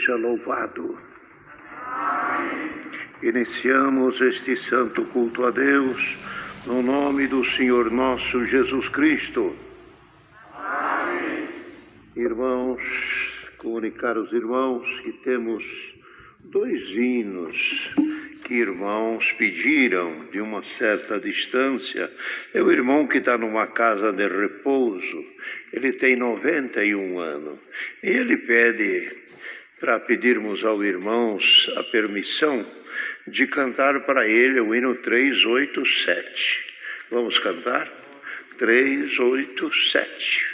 seja louvado. Iniciamos este santo culto a Deus no nome do Senhor nosso Jesus Cristo. Amém. Irmãos, comunicar aos irmãos que temos 2 hinos que irmãos pediram de uma certa distância. É o irmão que está numa casa de repouso, ele tem 91 anos, e ele pede para pedirmos aos irmãos a permissão de cantar para ele o hino 387. Vamos cantar? 387.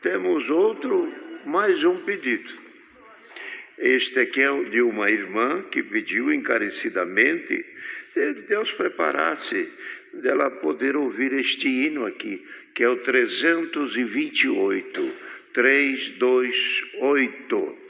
Temos mais um pedido. Este aqui é de uma irmã que pediu encarecidamente que Deus preparasse dela poder ouvir este hino aqui, que é o 328, 328.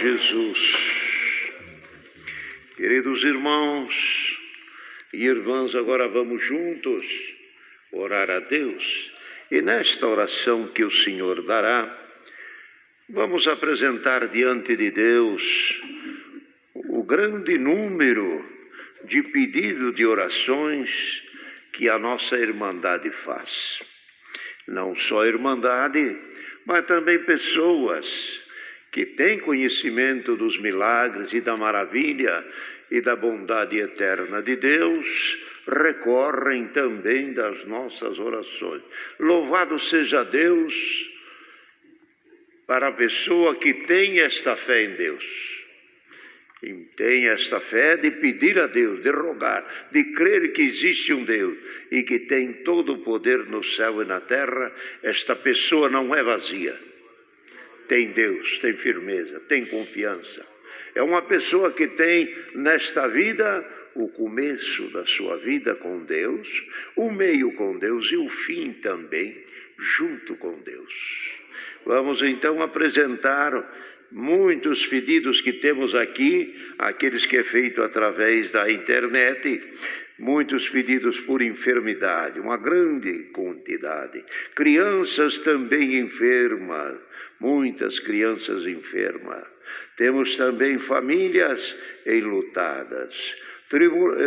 Jesus. Queridos irmãos e irmãs, agora vamos juntos orar a Deus. E nesta oração que o Senhor dará, vamos apresentar diante de Deus o grande número de pedidos de orações que a nossa Irmandade faz. Não só a Irmandade, mas também pessoas que têm conhecimento dos milagres e da maravilha e da bondade eterna de Deus, recorrem também das nossas orações. Louvado seja Deus para a pessoa que tem esta fé em Deus. Que tem esta fé de pedir a Deus, de rogar, de crer que existe um Deus e que tem todo o poder no céu e na terra. Esta pessoa não é vazia. Tem Deus, tem firmeza, tem confiança. É uma pessoa que tem nesta vida o começo da sua vida com Deus, o meio com Deus e o fim também junto com Deus. Vamos então apresentar muitos pedidos que temos aqui, aqueles que é feito através da internet, muitos pedidos por enfermidade, uma grande quantidade. Crianças também enfermas, muitas crianças enfermas. Temos também famílias enlutadas.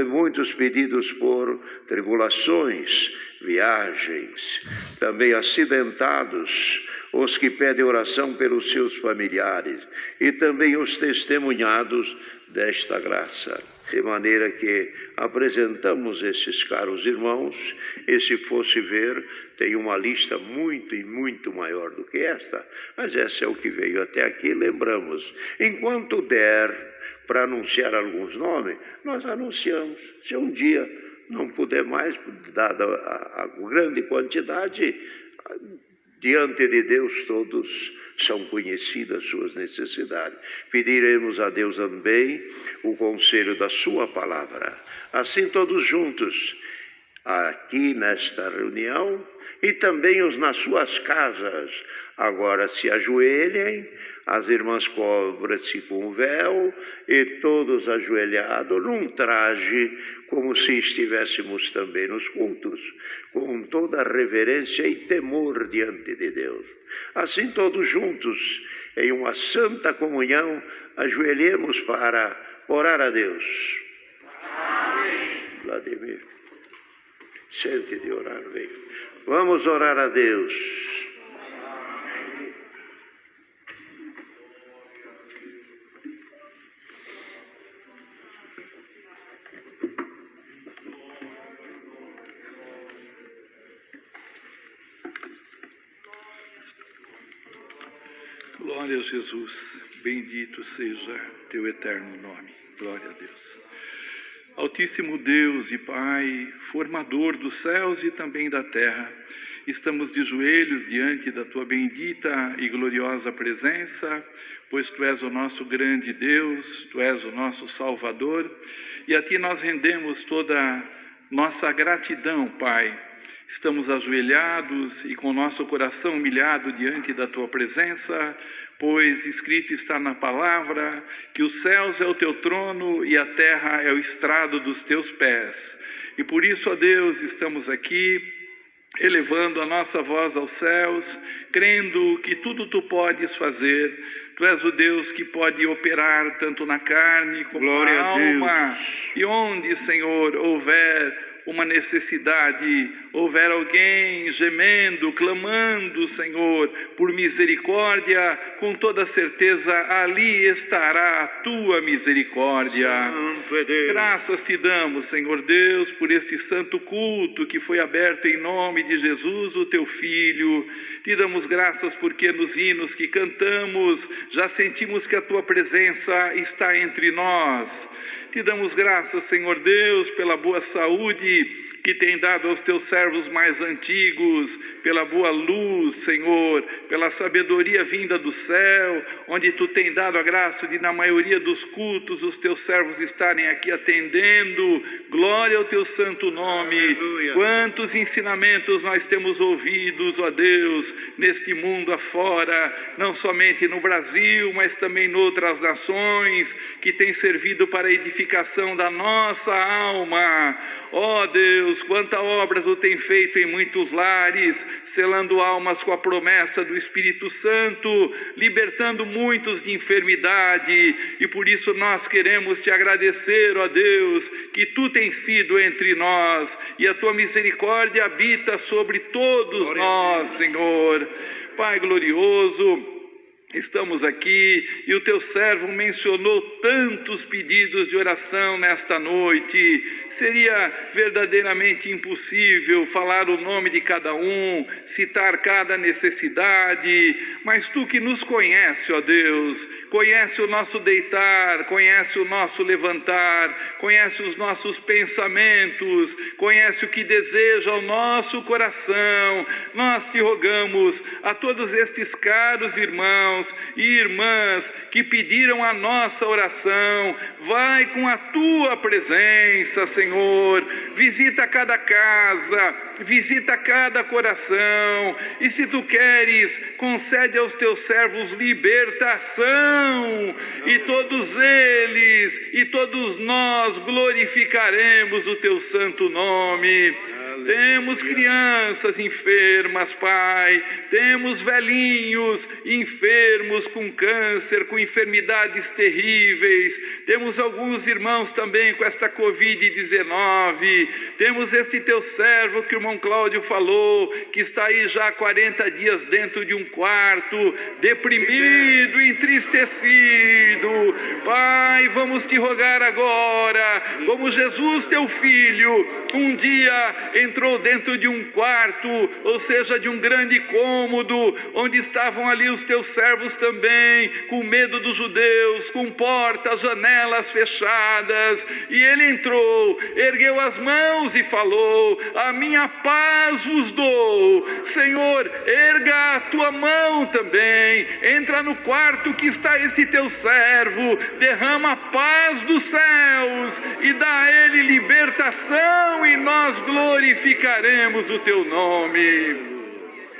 Muitos pedidos por tribulações, viagens, também acidentados, os que pedem oração pelos seus familiares e também os testemunhados desta graça. De maneira que apresentamos esses caros irmãos, e se fosse ver, tem uma lista muito e muito maior do que esta, mas essa é o que veio até aqui. Lembramos, enquanto der para anunciar alguns nomes, nós anunciamos. Se um dia não puder mais, dada a grande quantidade, diante de Deus todos são conhecidas suas necessidades. Pediremos a Deus também o conselho da sua palavra. Assim todos juntos, aqui nesta reunião, e também os nas suas casas, agora se ajoelhem, as irmãs cobrem-se com o véu, e todos ajoelhados num traje, como se estivéssemos também nos cultos, com toda reverência e temor diante de Deus. Assim todos juntos, em uma santa comunhão, ajoelhemos para orar a Deus. Amém. Vladimir, sente de orar, vem. Vamos orar a Deus. Glória a Jesus, bendito seja teu eterno nome. Glória a Deus. Altíssimo Deus e Pai, formador dos céus e também da terra, estamos de joelhos diante da tua bendita e gloriosa presença, pois tu és o nosso grande Deus, tu és o nosso Salvador, e a ti nós rendemos toda nossa gratidão, Pai. Estamos ajoelhados e com nosso coração humilhado diante da tua presença, pois escrito está na palavra que os céus é o teu trono e a terra é o estrado dos teus pés. E por isso, ó Deus, estamos aqui elevando a nossa voz aos céus, crendo que tudo tu podes fazer. Tu és o Deus que pode operar tanto na carne como Glória na alma. E onde, Senhor, houver uma necessidade, houver alguém gemendo, clamando, Senhor, por misericórdia, com toda certeza ali estará a tua misericórdia. Graças te damos, Senhor Deus, por este santo culto que foi aberto em nome de Jesus, o teu Filho. Te damos graças porque nos hinos que cantamos já sentimos que a tua presença está entre nós. Te damos graças, Senhor Deus, pela boa saúde que tem dado aos teus servos mais antigos, pela boa luz, Senhor, pela sabedoria vinda do céu, onde tu tem dado a graça de, na maioria dos cultos, os teus servos estarem aqui atendendo. Glória ao teu santo nome. Aleluia. Quantos ensinamentos nós temos ouvidos, ó Deus, neste mundo afora, não somente no Brasil, mas também em outras nações, que tem servido para a edificação da nossa alma. Ó Deus, quanta obra tu tem feito em muitos lares, selando almas com a promessa do Espírito Santo, libertando muitos de enfermidade, e por isso nós queremos te agradecer, ó Deus, que tu tens sido entre nós, e a tua misericórdia habita sobre todos nós, Senhor. Pai glorioso, estamos aqui e o teu servo mencionou tantos pedidos de oração nesta noite. Seria verdadeiramente impossível falar o nome de cada um, citar cada necessidade, mas tu que nos conhece, ó Deus, conhece o nosso deitar, conhece o nosso levantar, conhece os nossos pensamentos, conhece o que deseja o nosso coração. Nós te rogamos a todos estes caros irmãos e irmãs que pediram a nossa oração, vai com a tua presença, Senhor, visita cada casa, visita cada coração, e se tu queres, concede aos teus servos libertação, e todos eles e todos nós glorificaremos o teu santo nome. Temos crianças enfermas, Pai, temos velhinhos enfermos com câncer, com enfermidades terríveis, temos alguns irmãos também com esta Covid-19, temos este teu servo que o irmão Cláudio falou, que está aí já há 40 dias dentro de um quarto, deprimido, entristecido. Pai, vamos te rogar agora, como Jesus teu filho um dia entrou dentro de um quarto, ou seja, de um grande cômodo, onde estavam ali os teus servos também, com medo dos judeus, com portas, janelas fechadas, e ele entrou, ergueu as mãos e falou: a minha paz vos dou. Senhor, erga a tua mão também, entra no quarto que está esse teu servo, derrama a paz dos céus e dá a ele libertação, e nós glorificaremos o teu nome.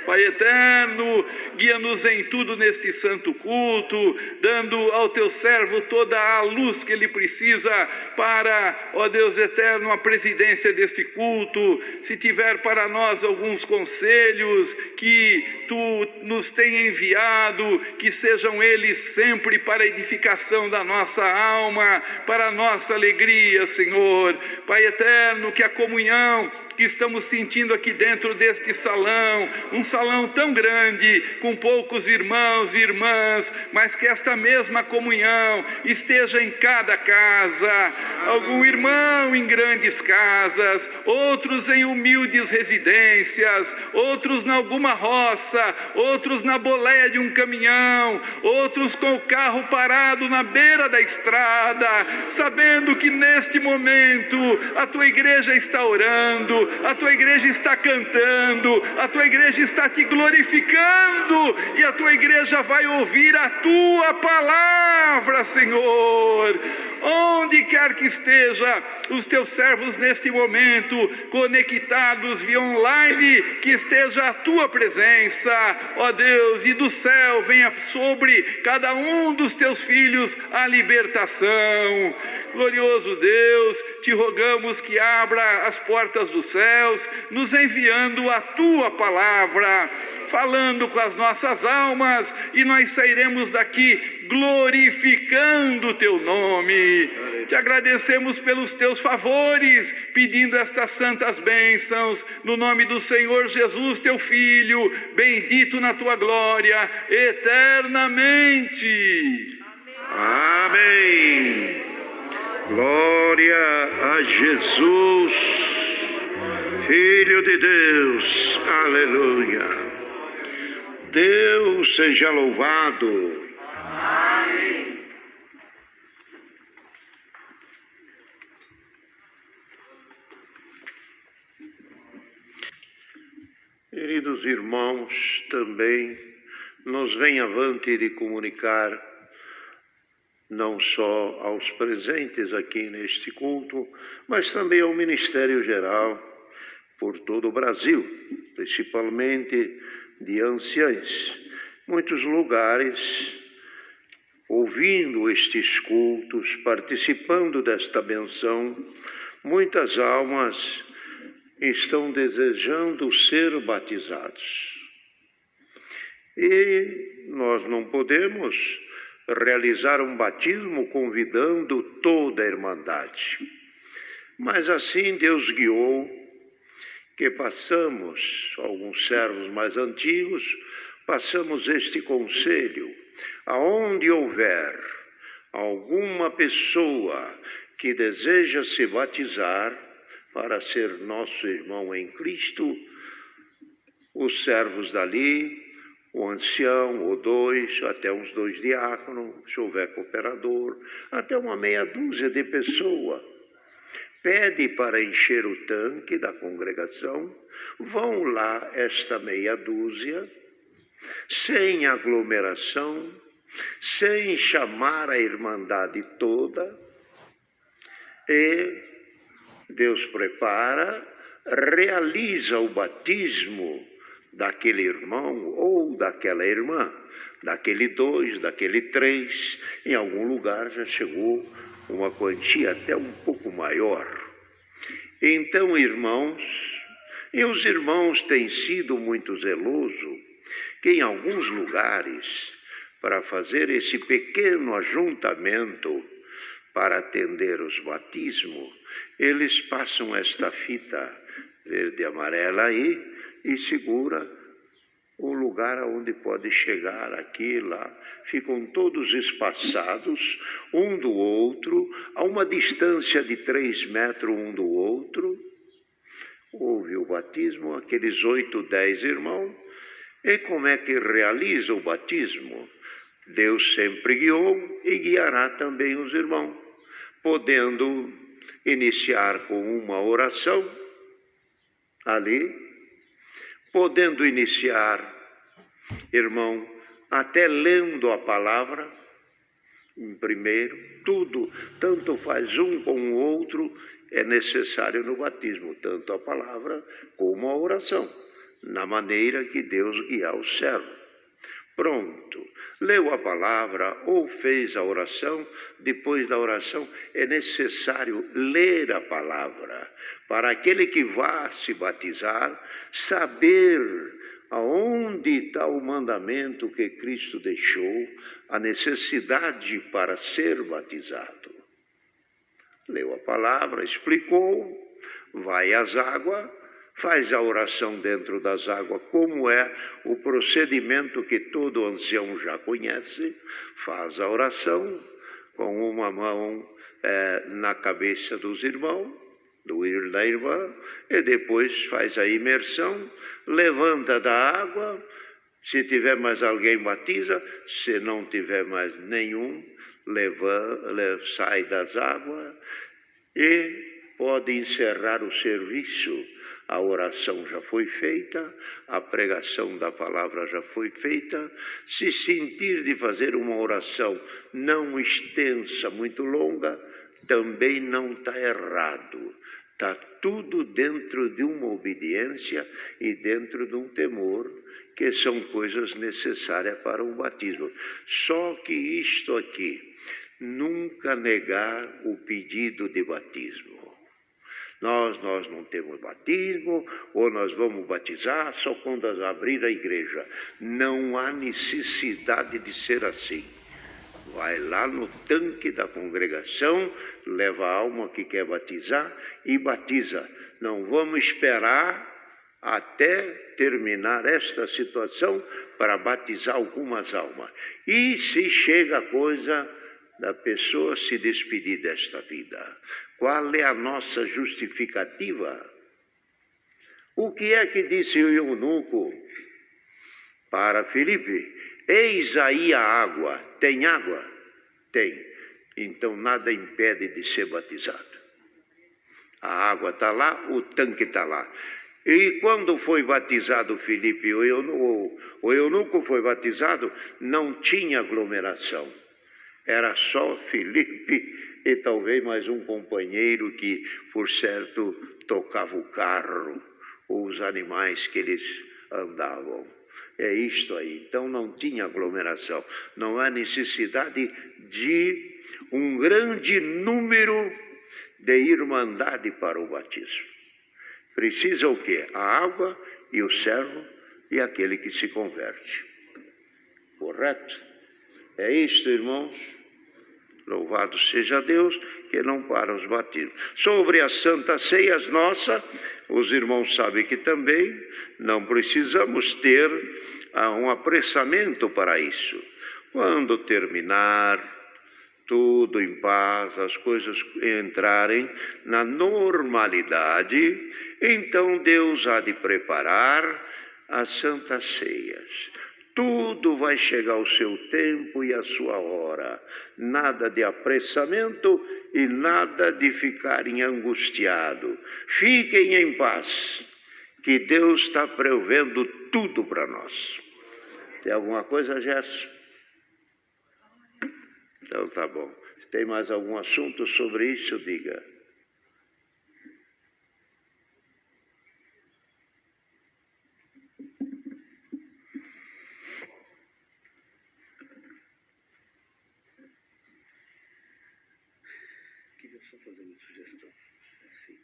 Pai eterno, guia-nos em tudo neste santo culto, dando ao teu servo toda a luz que ele precisa para, ó Deus eterno, a presidência deste culto. Se tiver para nós alguns conselhos que tu nos tem enviado, que sejam eles sempre para a edificação da nossa alma, para a nossa alegria, Senhor. Pai eterno, que a comunhão que estamos sentindo aqui dentro deste salão, um salão tão grande, com poucos irmãos e irmãs, mas que esta mesma comunhão esteja em cada casa, algum irmão em grandes casas, outros em humildes residências, outros em alguma roça, outros na boleia de um caminhão, outros com o carro parado na beira da estrada, sabendo que neste momento a tua igreja está orando, a tua igreja está cantando, a tua igreja está te glorificando, e a tua igreja vai ouvir a tua palavra, Senhor. Onde quer que esteja os teus servos neste momento, conectados via online, que esteja a tua presença, ó Deus, e do céu venha sobre cada um dos teus filhos a libertação. Glorioso Deus, te rogamos que abra as portas dos céus, nos enviando a tua palavra, falando com as nossas almas, e nós sairemos daqui glorificando o teu nome. Te agradecemos pelos teus favores, pedindo estas santas bênçãos, no nome do Senhor Jesus, teu Filho, bendito na tua glória, eternamente. Amém. Glória a Jesus, Filho de Deus, aleluia. Deus seja louvado. Amém. Queridos irmãos, também nos vem avante de comunicar não só aos presentes aqui neste culto, mas também ao Ministério Geral por todo o Brasil, principalmente de anciães. Muitos lugares, ouvindo estes cultos, participando desta benção, muitas almas estão desejando ser batizados. E nós não podemos realizar um batismo convidando toda a Irmandade. Mas assim Deus guiou que passamos, alguns servos mais antigos, passamos este conselho. Aonde houver alguma pessoa que deseja se batizar, para ser nosso irmão em Cristo, os servos dali, o ancião, ou dois, até uns 2 diáconos, se houver cooperador, até uma meia dúzia de pessoas, pede para encher o tanque da congregação, vão lá esta meia dúzia, sem aglomeração, sem chamar a Irmandade toda, e Deus prepara, realiza o batismo daquele irmão ou daquela irmã, daquele 2, daquele 3. Em algum lugar já chegou uma quantia até um pouco maior. Então, irmãos, e os irmãos têm sido muito zelosos, que em alguns lugares, para fazer esse pequeno ajuntamento, para atender os batismos, eles passam esta fita verde e amarela aí e segura o lugar onde pode chegar aqui e lá. Ficam todos espaçados, um do outro, a uma distância de 3 metros um do outro. Houve o batismo, aqueles 8, 10 irmãos. E como é que realiza o batismo? Deus sempre guiou e guiará também os irmãos, podendo iniciar com uma oração ali, podendo iniciar, irmão, até lendo a palavra em primeiro, tudo, tanto faz um como o outro, é necessário no batismo, tanto a palavra como a oração, na maneira que Deus guiar o servo. Pronto, leu a palavra ou fez a oração, depois da oração é necessário ler a palavra, para aquele que vá se batizar, saber aonde está o mandamento que Cristo deixou, a necessidade para ser batizado. Leu a palavra, explicou, vai às águas, faz a oração dentro das águas, como é o procedimento que todo ancião já conhece, faz a oração com uma mão na cabeça dos irmãos, da irmã, e depois faz a imersão, levanta da água, se tiver mais alguém batiza, se não tiver mais nenhum, sai das águas e pode encerrar o serviço. A oração já foi feita, a pregação da palavra já foi feita. Se sentir de fazer uma oração não extensa, muito longa, também não está errado. Está tudo dentro de uma obediência e dentro de um temor, que são coisas necessárias para o batismo. Só que isto aqui, nunca negar o pedido de batismo. Nós não temos batismo, ou nós vamos batizar só quando abrir a igreja. Não há necessidade de ser assim. Vai lá no tanque da congregação, leva a alma que quer batizar e batiza. Não vamos esperar até terminar esta situação para batizar algumas almas. E se chega a coisa da pessoa se despedir desta vida, qual é a nossa justificativa? O que é que disse o eunuco para Filipe? Eis aí a água. Tem água? Tem. Então nada impede de ser batizado. A água está lá, o tanque está lá. E quando foi batizado Filipe, o eunuco foi batizado, não tinha aglomeração. Era só Filipe e talvez mais um companheiro que, por certo, tocava o carro ou os animais que eles andavam. É isto aí. Então não tinha aglomeração. Não há necessidade de um grande número de irmandade para o batismo. Precisa o quê? A água e o servo e aquele que se converte. Correto? É isto, irmãos. Louvado seja Deus, que não para os batismos. Sobre as santas ceias nossa, os irmãos sabem que também não precisamos ter um apressamento para isso. Quando terminar, tudo em paz, as coisas entrarem na normalidade, então Deus há de preparar as santas ceias. Tudo vai chegar ao seu tempo e à sua hora. Nada de apressamento e nada de ficarem angustiados. Fiquem em paz, que Deus está provendo tudo para nós. Tem alguma coisa, Gerson? Então tá bom. Se tem mais algum assunto sobre isso, diga. Queria só fazer uma sugestão. Assim.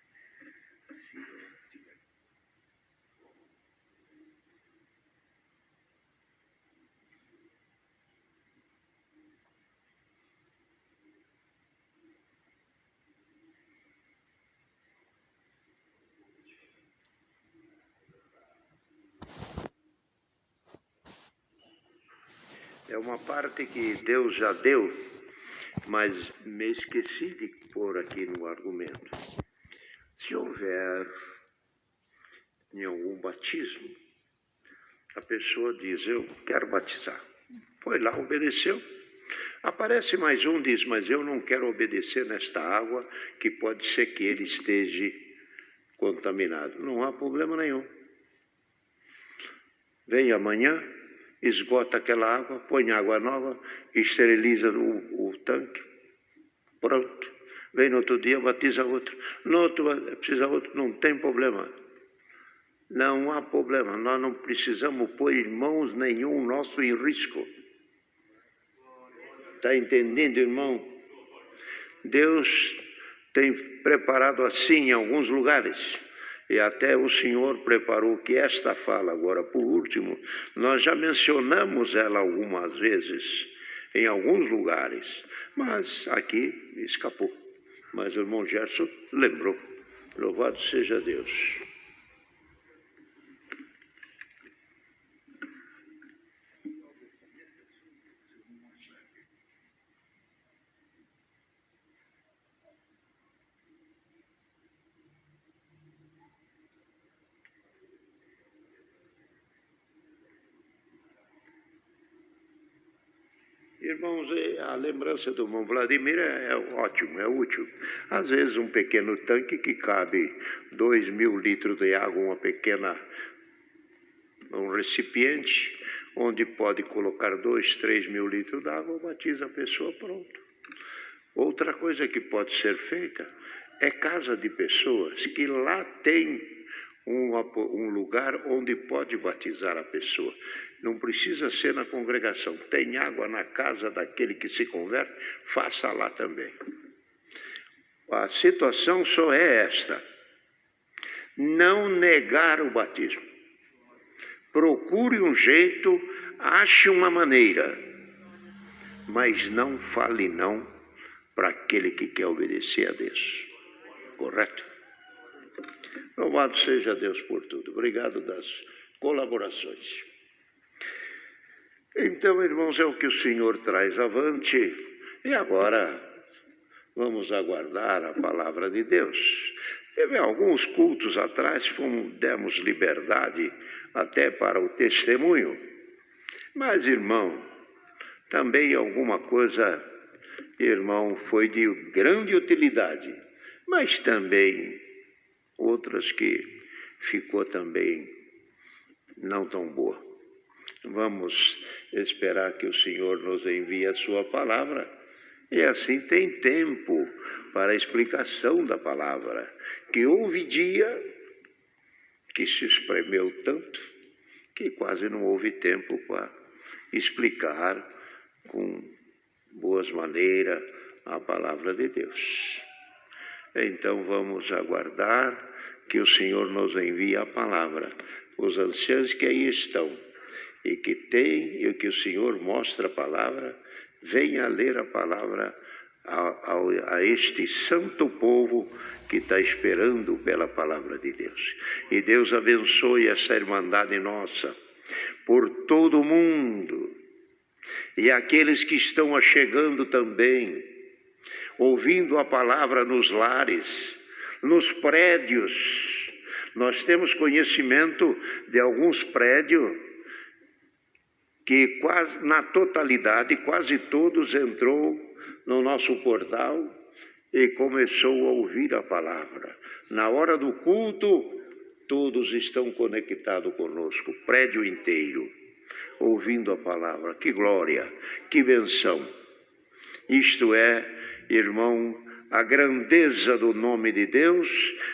É uma parte que Deus já deu, mas me esqueci de pôr aqui no argumento. Se houver em algum batismo, a pessoa diz, eu quero batizar. Foi lá, obedeceu. Aparece mais um, diz, mas eu não quero obedecer nesta água, que pode ser que ele esteja contaminado. Não há problema nenhum. Vem amanhã, esgota aquela água, põe água nova, esteriliza o tanque, pronto. Vem no outro dia, batiza outro. No outro, precisa outro, não tem problema. Não há problema, nós não precisamos pôr irmãos nenhum nosso em risco. Está entendendo, irmão? Deus tem preparado assim em alguns lugares. E até o Senhor preparou que esta fala agora, por último, nós já mencionamos ela algumas vezes, em alguns lugares, mas aqui escapou. Mas o irmão Gerson lembrou. Louvado seja Deus. Irmãos, a lembrança do irmão Vladimir é ótimo, é útil. Às vezes um pequeno tanque que cabe 2.000 litros de água, um recipiente, onde pode colocar 2, 3 mil litros de água, batiza a pessoa, pronto. Outra coisa que pode ser feita é casa de pessoas, que lá tem um lugar onde pode batizar a pessoa. Não precisa ser na congregação. Tem água na casa daquele que se converte, faça lá também. A situação só é esta: não negar o batismo. Procure um jeito, ache uma maneira, mas não fale não para aquele que quer obedecer a Deus. Correto? Louvado seja Deus por tudo. Obrigado das colaborações. Então, irmãos, é o que o Senhor traz avante. E agora vamos aguardar a palavra de Deus. Teve alguns cultos atrás, demos liberdade até para o testemunho. Mas, irmão, também alguma coisa, irmão, foi de grande utilidade. Mas também outras que ficou também não tão boa. Vamos esperar que o Senhor nos envie a sua palavra, e assim tem tempo para a explicação da palavra, que houve dia que se espremeu tanto que quase não houve tempo para explicar com boas maneiras a palavra de Deus. Então vamos aguardar que o Senhor nos envie a palavra. Os anciãos que aí estão e que o Senhor mostra a palavra, venha ler a palavra a este santo povo que está esperando pela palavra de Deus. E Deus abençoe essa irmandade nossa por todo o mundo, e aqueles que estão chegando também, ouvindo a palavra nos lares, nos prédios. Nós temos conhecimento de alguns prédios que quase na totalidade, quase todos entrou no nosso portal e começou a ouvir a palavra. Na hora do culto, todos estão conectados conosco, o prédio inteiro, ouvindo a palavra. Que glória, que benção! Isto é, irmão, a grandeza do nome de Deus,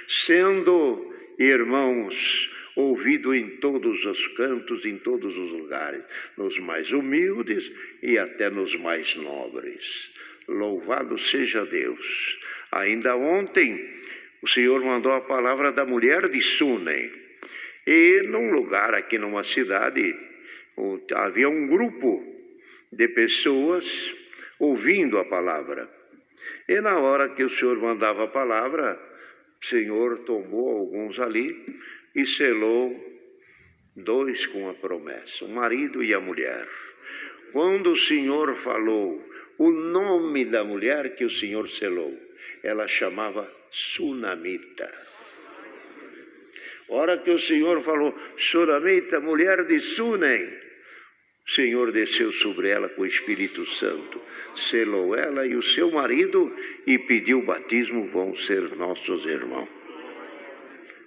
sendo, irmãos, ouvido em todos os cantos, em todos os lugares, nos mais humildes e até nos mais nobres. Louvado seja Deus. Ainda ontem, o Senhor mandou a palavra da mulher de Sunem. E num lugar aqui numa cidade, havia um grupo de pessoas ouvindo a palavra. E na hora que o Senhor mandava a palavra, o Senhor tomou alguns ali e selou dois com a promessa, o marido e a mulher. Quando o Senhor falou o nome da mulher que o Senhor selou, ela chamava Sunamita. Hora que o Senhor falou, Sunamita, mulher de Sunem, o Senhor desceu sobre ela com o Espírito Santo, selou ela e o seu marido e pediu o batismo, vão ser nossos irmãos.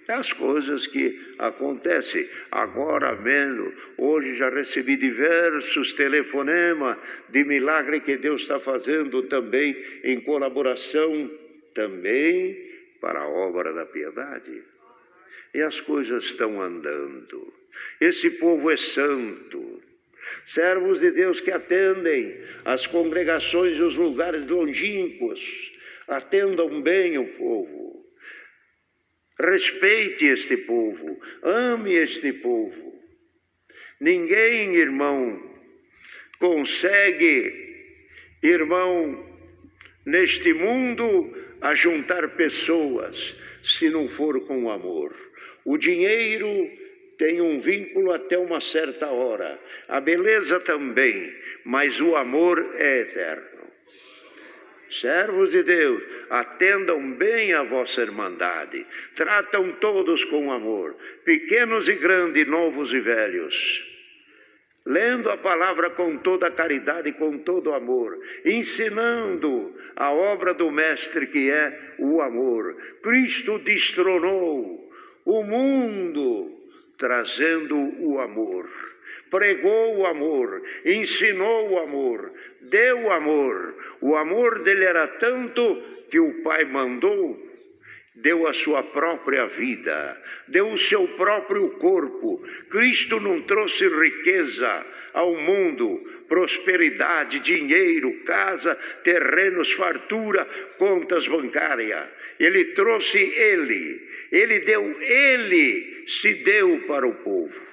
As coisas que acontecem agora mesmo. Hoje já recebi diversos telefonemas de milagre que Deus está fazendo também em colaboração também para a obra da piedade. E as coisas estão andando. Esse povo é santo. Servos de Deus que atendem as congregações e os lugares longínquos. Atendam bem o povo. Respeite este povo, ame este povo. Ninguém, irmão, consegue, irmão, neste mundo, ajuntar pessoas, se não for com amor. O dinheiro tem um vínculo até uma certa hora, a beleza também, mas o amor é eterno. Servos de Deus, atendam bem a vossa irmandade, tratam todos com amor, pequenos e grandes, novos e velhos, lendo a palavra com toda a caridade, com todo o amor, ensinando a obra do Mestre que é o amor. Cristo destronou o mundo trazendo o amor. Pregou o amor, ensinou o amor, deu o amor. O amor dele era tanto que o Pai mandou, deu a sua própria vida, deu o seu próprio corpo. Cristo não trouxe riqueza ao mundo, prosperidade, dinheiro, casa, terrenos, fartura, contas bancárias. Ele trouxe ele se deu para o povo.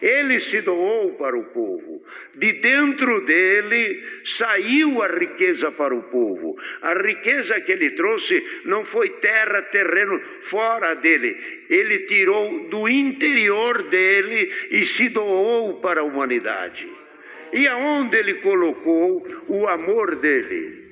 Ele se doou para o povo. De dentro dele saiu a riqueza para o povo. A riqueza que ele trouxe não foi terra, terreno fora dele. Ele tirou do interior dele e se doou para a humanidade. E aonde ele colocou o amor dele?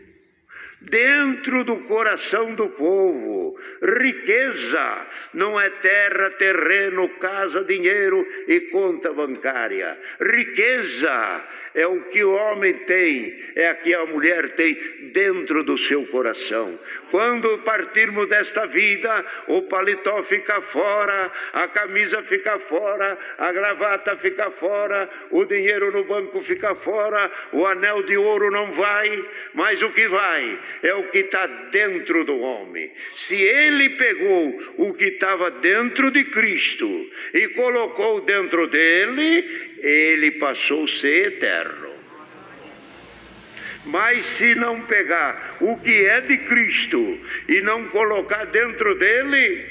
dentro do coração do povo. Riqueza não é terra, terreno, casa, dinheiro e conta bancária. Riqueza é o que o homem tem, é o que a mulher tem dentro do seu coração. Quando partirmos desta vida, o paletó fica fora, a camisa fica fora, a gravata fica fora, o dinheiro no banco fica fora, o anel de ouro não vai, mas o que vai é o que está dentro do homem. Se ele pegou o que estava dentro de Cristo e colocou dentro dele, ele passou a ser eterno. Mas se não pegar o que é de Cristo e não colocar dentro dele,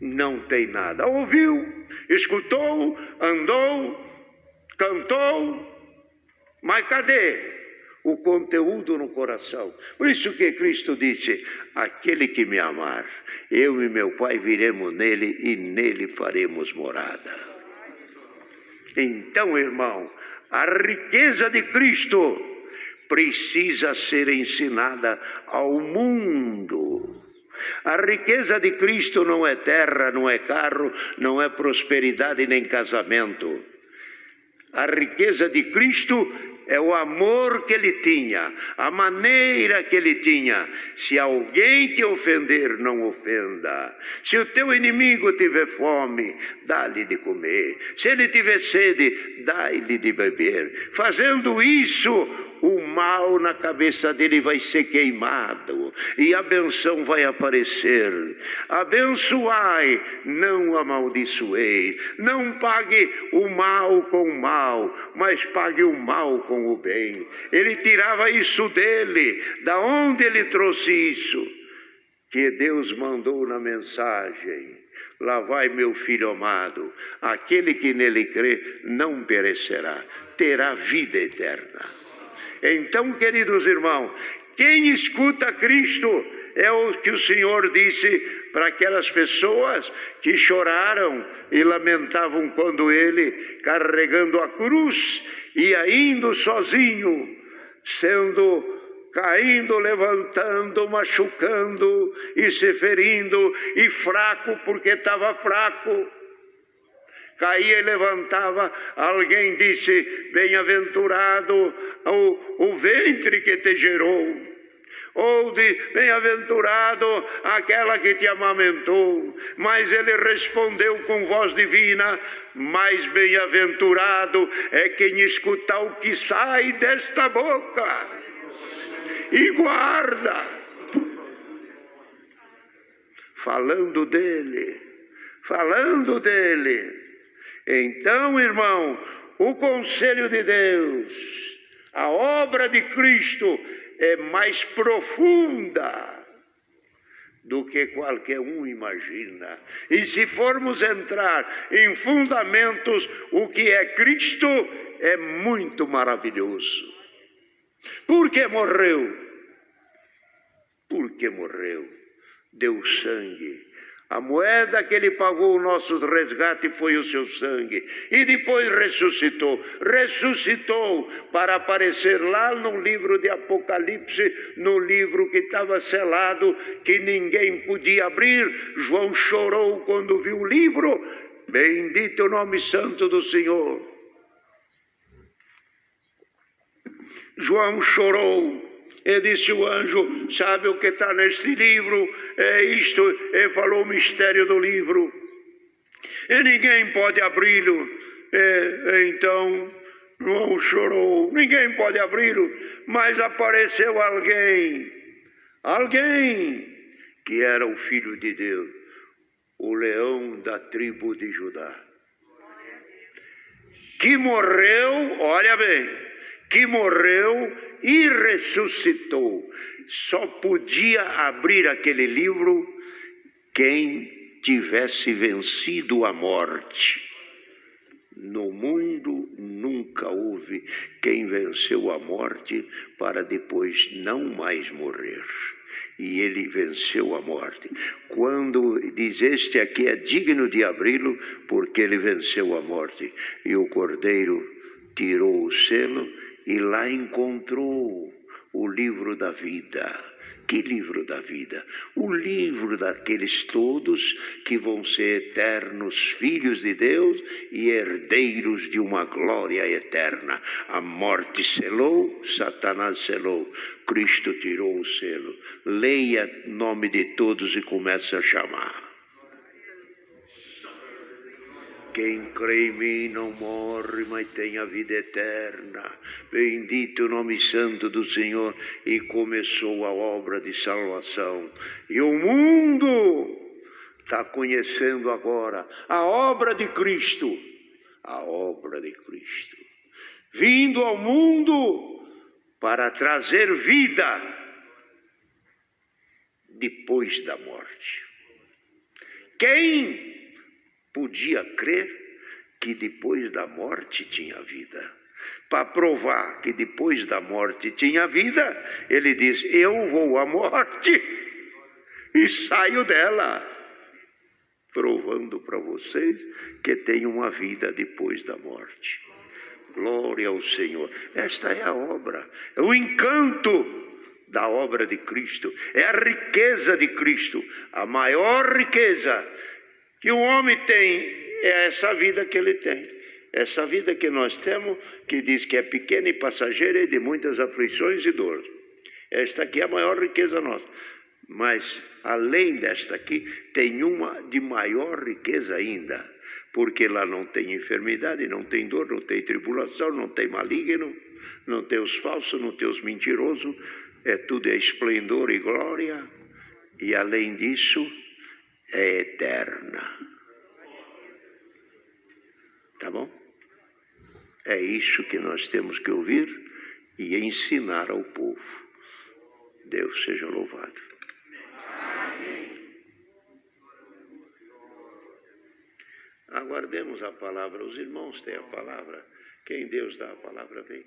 não tem nada. Ouviu, escutou, andou, cantou, mas cadê o conteúdo no coração? Por isso que Cristo disse: aquele que me amar, eu e meu Pai viremos nele e nele faremos morada. Então, irmão, a riqueza de Cristo precisa ser ensinada ao mundo. A riqueza de Cristo não é terra, não é carro, não é prosperidade nem casamento. A riqueza de Cristo é o amor que ele tinha, a maneira que ele tinha. Se alguém te ofender, não ofenda. Se o teu inimigo tiver fome, dá-lhe de comer. Se ele tiver sede, dá-lhe de beber. Fazendo isso, o mal na cabeça dele vai ser queimado e a benção vai aparecer. Abençoai, não amaldiçoei. Não pague o mal com o mal, mas pague o mal com o bem. Ele tirava isso dele. Da onde ele trouxe isso? Que Deus mandou na mensagem: lá vai meu filho amado, aquele que nele crê não perecerá, terá vida eterna. Então, queridos irmãos, quem escuta Cristo é o que o Senhor disse para aquelas pessoas que choraram e lamentavam quando ele, carregando a cruz, ia indo sozinho, caindo, levantando, machucando e se ferindo, e fraco porque estava fraco. Caía e levantava. Alguém disse: bem-aventurado o ventre que te gerou. Ou de bem-aventurado aquela que te amamentou. Mas ele respondeu com voz divina: mais bem-aventurado é quem escuta o que sai desta boca e guarda. Falando dele. Então, irmão, o conselho de Deus, a obra de Cristo é mais profunda do que qualquer um imagina. E se formos entrar em fundamentos, o que é Cristo é muito maravilhoso. Por que morreu? Porque morreu, deu sangue. A moeda que ele pagou o nosso resgate foi o seu sangue. E depois ressuscitou. Ressuscitou para aparecer lá no livro de Apocalipse, no livro que estava selado, que ninguém podia abrir. João chorou quando viu o livro. Bendito o nome santo do Senhor. João chorou. E disse o anjo: sabe o que está neste livro? É isto. Ele falou o mistério do livro. E ninguém pode abri-lo. Então, João chorou. Ninguém pode abri-lo. Mas apareceu alguém que era o Filho de Deus, o leão da tribo de Judá, que morreu, olha bem, que morreu e ressuscitou. Só podia abrir aquele livro quem tivesse vencido a morte. No mundo nunca houve quem venceu a morte para depois não mais morrer. E ele venceu a morte. Quando diz: este aqui é digno de abri-lo, porque ele venceu a morte. E o Cordeiro tirou o selo e lá encontrou o livro da vida. Que livro da vida? O livro daqueles todos que vão ser eternos filhos de Deus e herdeiros de uma glória eterna. A morte selou, Satanás selou, Cristo tirou o selo. Leia o nome de todos e comece a chamar. Quem crê em mim não morre, mas tem a vida eterna. Bendito o nome santo do Senhor. E começou a obra de salvação. E o mundo está conhecendo agora a obra de Cristo. A obra de Cristo. Vindo ao mundo para trazer vida depois da morte. Quem podia crer que depois da morte tinha vida? Para provar que depois da morte tinha vida, ele diz: eu vou à morte e saio dela, provando para vocês que tem uma vida depois da morte. Glória ao Senhor. Esta é a obra, é o encanto da obra de Cristo, é a riqueza de Cristo. A maior riqueza que o homem tem é essa vida que ele tem. Essa vida que nós temos, que diz que é pequena e passageira e de muitas aflições e dores. Esta aqui é a maior riqueza nossa. Mas, além desta aqui, tem uma de maior riqueza ainda. Porque lá não tem enfermidade, não tem dor, não tem tribulação, não tem maligno, não tem os falsos, não tem os mentirosos. Tudo é esplendor e glória. E, além disso, é eterna. Tá bom? É isso que nós temos que ouvir e ensinar ao povo. Deus seja louvado. Aguardemos a palavra. Os irmãos têm a palavra. Quem Deus dá a palavra vem.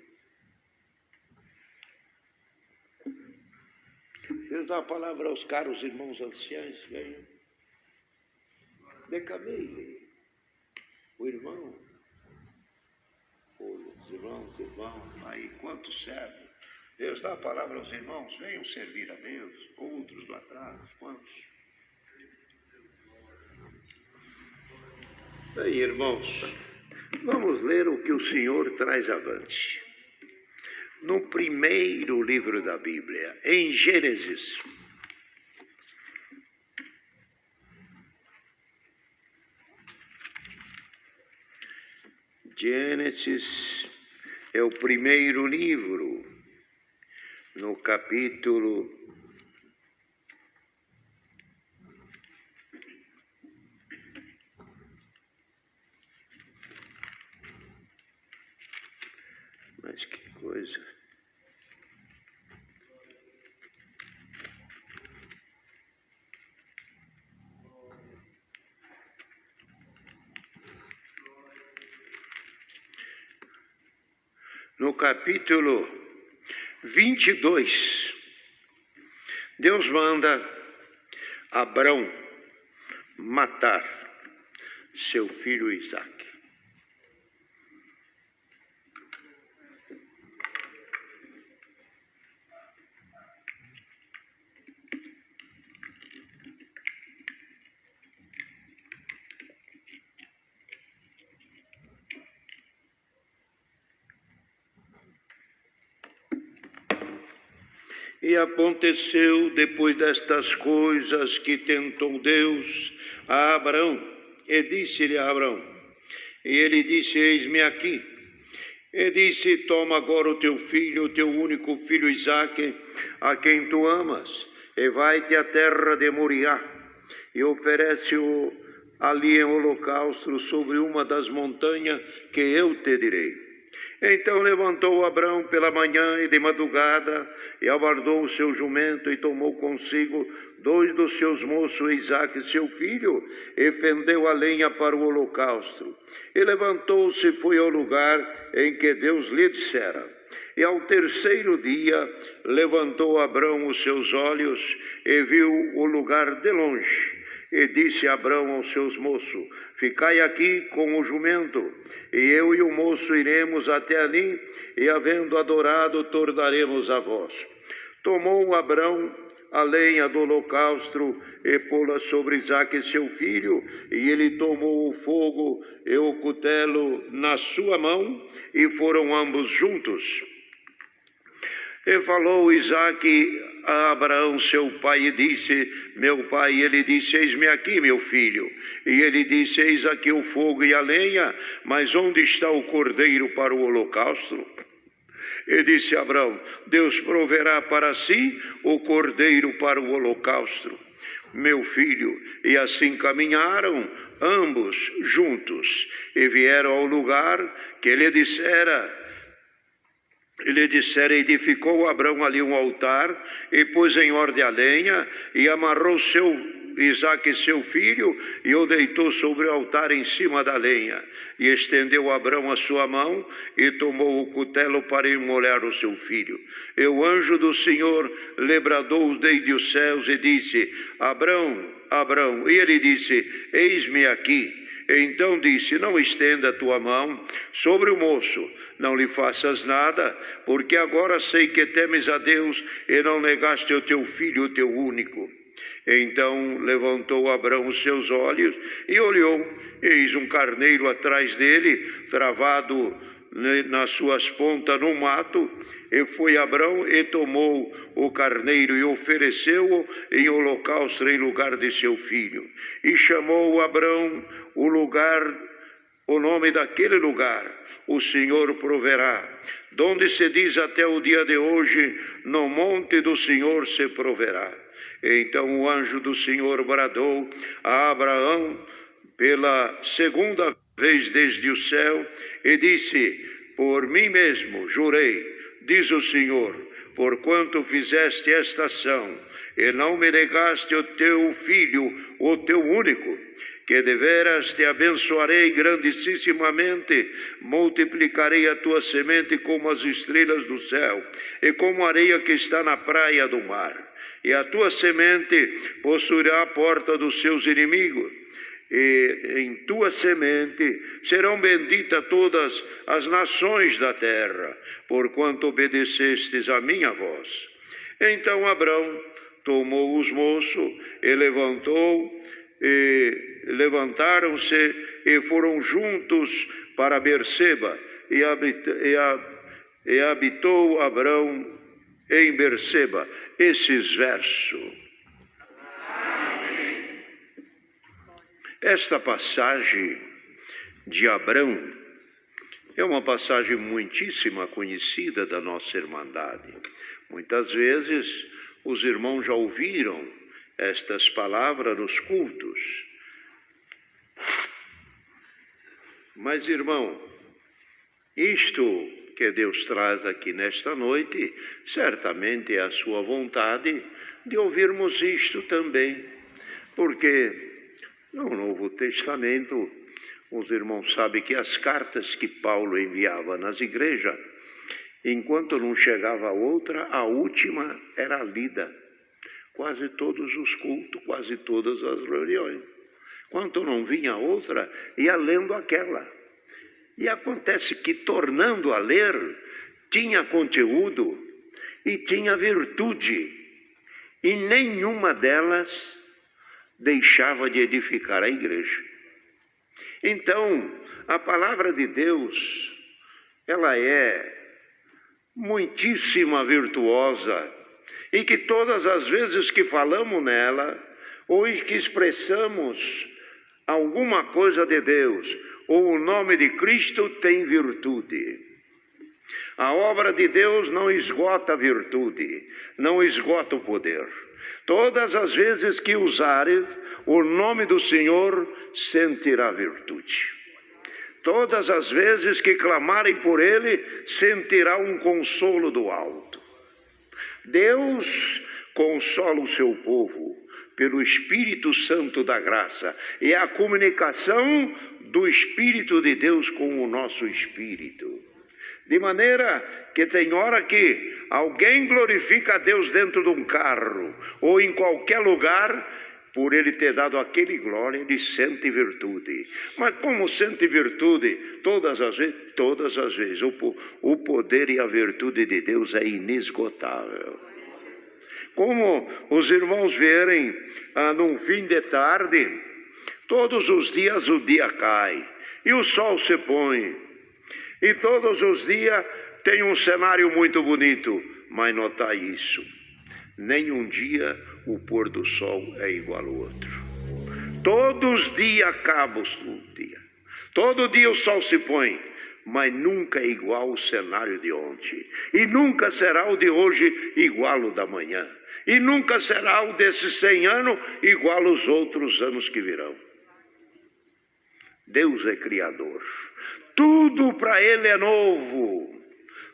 Deus dá a palavra aos caros irmãos anciãos. Venham. Decamei. O irmão. Os irmãos, aí quantos servos? Deus dá a palavra aos irmãos. Venham servir a Deus. Outros lá atrás. Quantos? Bem, irmãos, vamos ler o que o Senhor traz avante. No primeiro livro da Bíblia, em Gênesis. Gênesis é o primeiro livro, no capítulo 22, Deus manda Abrão matar seu filho Isaque. E aconteceu depois destas coisas que tentou Deus a Abrão, e disse-lhe a Abrão, e ele disse: eis-me aqui. E disse: toma agora o teu filho, o teu único filho Isaque, a quem tu amas, e vai-te à terra de Moriá, e oferece-o ali em holocausto sobre uma das montanhas que eu te direi. Então levantou Abrão pela manhã e de madrugada, e aguardou o seu jumento, e tomou consigo 2 dos seus moços, Isaque seu filho, e fendeu a lenha para o holocausto. E levantou-se e foi ao lugar em que Deus lhe dissera. E ao terceiro dia levantou Abrão os seus olhos e viu o lugar de longe. E disse Abrão aos seus moços: ficai aqui com o jumento, e eu e o moço iremos até ali, e havendo adorado, tornaremos a vós. Tomou Abrão a lenha do holocausto e pô-la sobre Isaque, seu filho. E ele tomou o fogo e o cutelo na sua mão, e foram ambos juntos. E falou Isaque a Abraão, seu pai, e disse: meu pai. E ele disse: eis-me aqui, meu filho. E ele disse: eis aqui o fogo e a lenha, mas onde está o cordeiro para o holocausto? E disse Abraão: Deus proverá para si o cordeiro para o holocausto, meu filho. E assim caminharam ambos juntos, e vieram ao lugar que ele dissera. Edificou Abraão ali um altar, e pôs em ordem a lenha, e amarrou Isaque, seu filho, e o deitou sobre o altar em cima da lenha. E estendeu Abraão a sua mão, e tomou o cutelo para immolar o seu filho. E o anjo do Senhor lhe bradou desde os céus, e disse: Abraão, Abraão. E ele disse: eis-me aqui. Então disse: não estenda a tua mão sobre o moço, não lhe faças nada, porque agora sei que temes a Deus e não negaste o teu filho, o teu único. Então levantou Abraão os seus olhos e olhou, eis um carneiro atrás dele, travado nas suas pontas no mato. E foi Abraão e tomou o carneiro e ofereceu-o em holocausto em lugar de seu filho. E chamou Abraão o nome daquele lugar: o Senhor proverá. Donde se diz até o dia de hoje: no monte do Senhor se proverá. Então o anjo do Senhor bradou a Abraão pela segunda vez desde o céu e disse: por mim mesmo jurei, diz o Senhor, porquanto fizeste esta ação e não me negaste o teu filho, o teu único, que deveras te abençoarei grandissimamente, multiplicarei a tua semente como as estrelas do céu e como a areia que está na praia do mar. E a tua semente possuirá a porta dos seus inimigos, e em tua semente serão benditas todas as nações da terra, porquanto obedecestes a minha voz. Então Abraão tomou os moços e levantaram-se e foram juntos para Berseba, e habitou Abraão em Berseba. Esses versos. Esta passagem de Abraão é uma passagem muitíssima conhecida da nossa Irmandade. Muitas vezes os irmãos já ouviram estas palavras nos cultos. Mas, irmão, isto que Deus traz aqui nesta noite, certamente é a sua vontade de ouvirmos isto também, porque no Novo Testamento, os irmãos sabem que as cartas que Paulo enviava nas igrejas, enquanto não chegava outra, a última era lida. Quase todos os cultos, quase todas as reuniões. Quando não vinha outra, ia lendo aquela. E acontece que, tornando a ler, tinha conteúdo e tinha virtude, e nenhuma delas deixava de edificar a igreja. Então, a palavra de Deus, ela é muitíssima virtuosa, e que todas as vezes que falamos nela, ou que expressamos alguma coisa de Deus, ou o nome de Cristo, tem virtude. A obra de Deus não esgota a virtude, não esgota o poder. Todas as vezes que usares o nome do Senhor, sentirá virtude. Todas as vezes que clamarem por Ele, sentirá um consolo do alto. Deus consola o seu povo pelo Espírito Santo da graça. E a comunicação do Espírito de Deus com o nosso espírito. De maneira que tem hora que alguém glorifica a Deus dentro de um carro ou em qualquer lugar, por ele ter dado aquele glória, ele sente virtude. Mas como sente virtude? Todas as vezes. O poder e a virtude de Deus é inesgotável. Como os irmãos verem, num fim de tarde, todos os dias o dia cai e o sol se põe. E todos os dias tem um cenário muito bonito, mas notai isso: nenhum dia o pôr do sol é igual ao outro. Todos os dias acaba o dia. Todo dia o sol se põe, mas nunca é igual o cenário de ontem. E nunca será o de hoje igual ao da manhã. E nunca será o desses 100 anos igual aos outros anos que virão. Deus é Criador. Tudo para Ele é novo.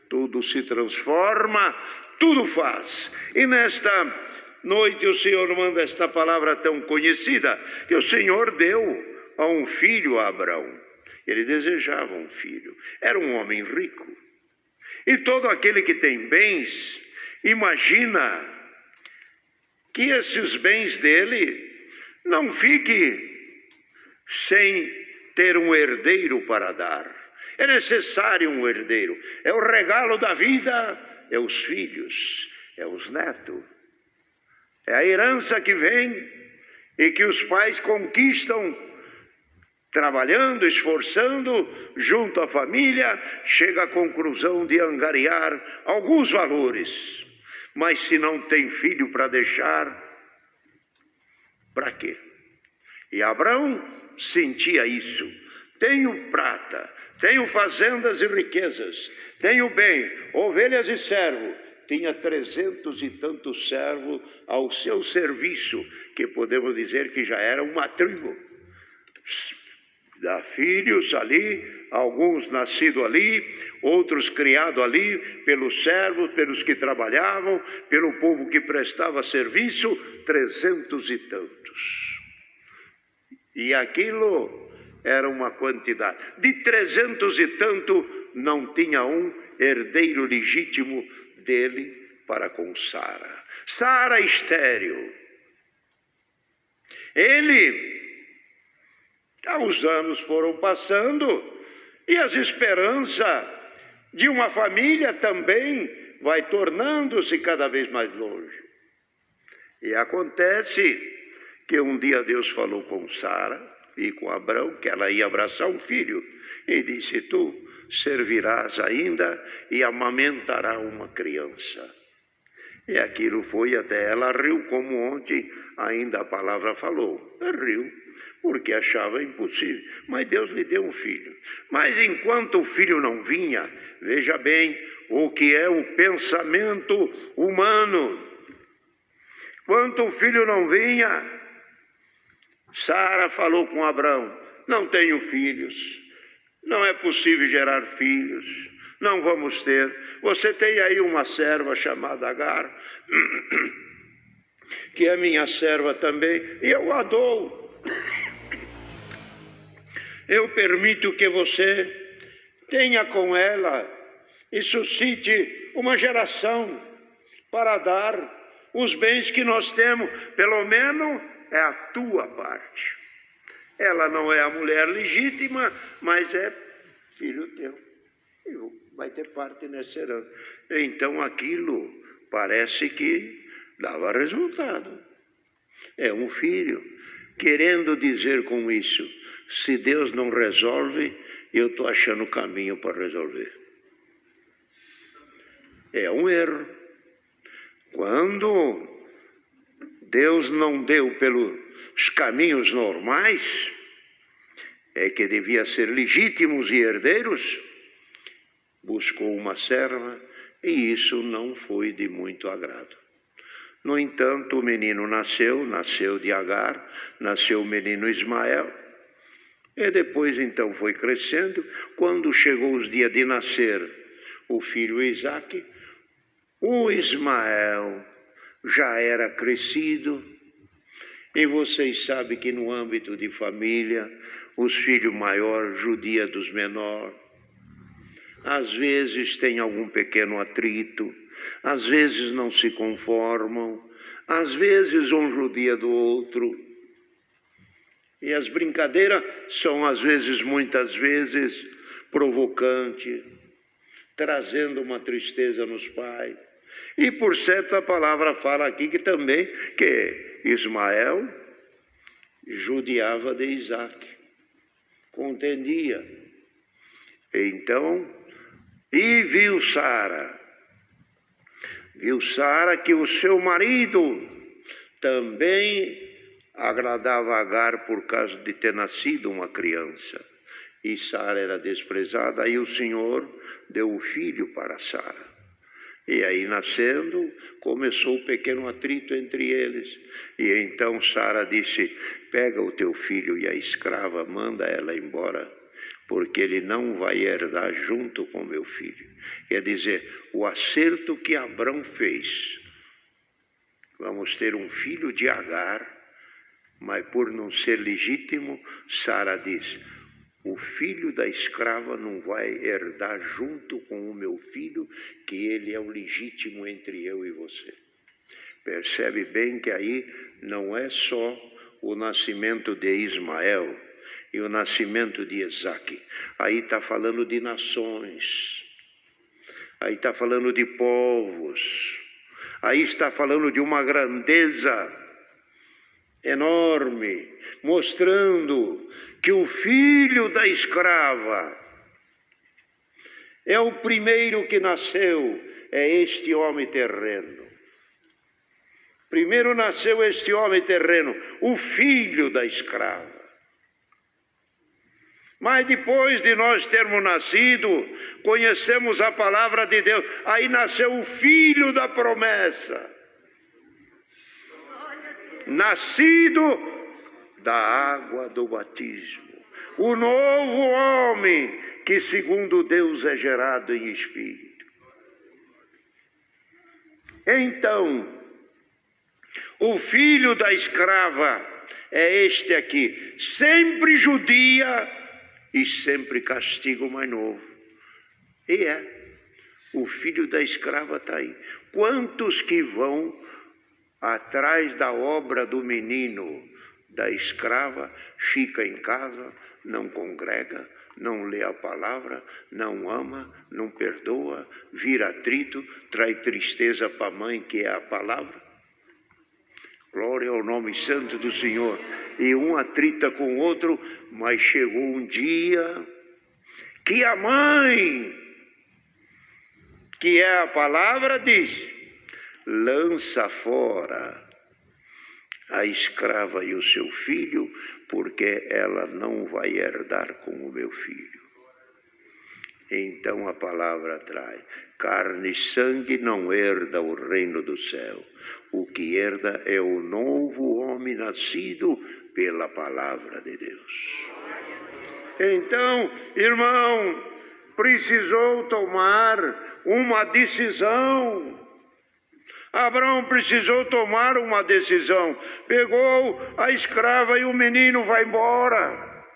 Tudo se transforma, tudo faz. E nesta noite o Senhor manda esta palavra tão conhecida, que o Senhor deu a um filho a Abraão. Ele desejava um filho. Era um homem rico. E todo aquele que tem bens, imagina que esses bens dele não fiquem sem ter um herdeiro para dar. É necessário um herdeiro. É o regalo da vida, é os filhos, é os netos. É a herança que vem e que os pais conquistam trabalhando, esforçando, junto à família, chega à conclusão de angariar alguns valores. Mas se não tem filho para deixar, para quê? E Abraão sentia isso. Tenho prata, tenho fazendas e riquezas, tenho bem, ovelhas e servo. Tinha 300 e tantos servos ao seu serviço, que podemos dizer que já era uma tribo. Dá filhos ali, alguns nascidos ali, outros criados ali, pelos servos, pelos que trabalhavam, pelo povo que prestava serviço, 300 e tantos. E aquilo era uma quantidade. De 300 e tanto, não tinha um herdeiro legítimo dele para com Sara. Sara estéril. Os anos foram passando e as esperanças de uma família também vai tornando-se cada vez mais longe. E acontece que um dia Deus falou com Sara e com Abraão que ela ia abraçar um filho e disse: tu servirás ainda e amamentará uma criança. E aquilo foi até ela riu, como ontem ainda a palavra falou. Riu, porque achava impossível. Mas Deus lhe deu um filho. Mas enquanto o filho não vinha, veja bem o que é o pensamento humano. Enquanto o filho não vinha, Sara falou com Abraão: não tenho filhos, não é possível gerar filhos, não vamos ter. Você tem aí uma serva chamada Agar, que é minha serva também, e eu a dou. Eu permito que você tenha com ela e suscite uma geração para dar os bens que nós temos, pelo menos é a tua parte. Ela não é a mulher legítima, mas é filho teu. Vai ter parte nessa herança. Então aquilo parece que dava resultado. É um filho. Querendo dizer com isso, se Deus não resolve, eu estou achando o caminho para resolver. É um erro. Quando Deus não deu pelos caminhos normais, é que devia ser legítimos e herdeiros, buscou uma serva e isso não foi de muito agrado. No entanto, o menino nasceu de Agar, nasceu o menino Ismael, e depois então foi crescendo. Quando chegou os dias de nascer o filho Isaque, o Ismael já era crescido, e vocês sabem que no âmbito de família, os filhos maiores judiam dos menores. Às vezes tem algum pequeno atrito, às vezes não se conformam, às vezes um judia do outro. E as brincadeiras são às vezes, muitas vezes, provocantes, trazendo uma tristeza nos pais. E por certo a palavra fala aqui que também que Ismael judiava de Isaac, contendia. Então, e viu Sara que o seu marido também agradava a Agar por causa de ter nascido uma criança. E Sara era desprezada, aí o Senhor deu o filho para Sara. E aí, nascendo, começou o pequeno atrito entre eles. E então Sara disse: pega o teu filho e a escrava, manda ela embora, porque ele não vai herdar junto com meu filho. Quer dizer, o acerto que Abrão fez. Vamos ter um filho de Agar, mas por não ser legítimo, Sara diz: o filho da escrava não vai herdar junto com o meu filho, que ele é o legítimo entre eu e você. Percebe bem que aí não é só o nascimento de Ismael e o nascimento de Isaque. Aí está falando de nações, aí está falando de povos, aí está falando de uma grandeza enorme, mostrando que o filho da escrava é o primeiro que nasceu, é este homem terreno. Primeiro nasceu este homem terreno, o filho da escrava. Mas depois de nós termos nascido, conhecemos a palavra de Deus, aí nasceu o filho da promessa. Nascido da água do batismo, o novo homem que segundo Deus é gerado em espírito. Então, o filho da escrava é este aqui, sempre judia e sempre castigo mais novo. E o filho da escrava está aí. Quantos que vão atrás da obra do menino da escrava, fica em casa, não congrega, não lê a palavra, não ama, não perdoa, vira atrito, traz tristeza para a mãe, que é a palavra. Glória ao nome santo do Senhor. E um atrita com o outro, mas chegou um dia que a mãe, que é a palavra, diz: lança fora a escrava e o seu filho, porque ela não vai herdar com o meu filho. Então a palavra traz: carne e sangue não herda o reino do céu. O que herda é o novo homem nascido pela palavra de Deus. Então, irmão, precisou tomar uma decisão. Abraão precisou tomar uma decisão. Pegou a escrava e o menino vai embora.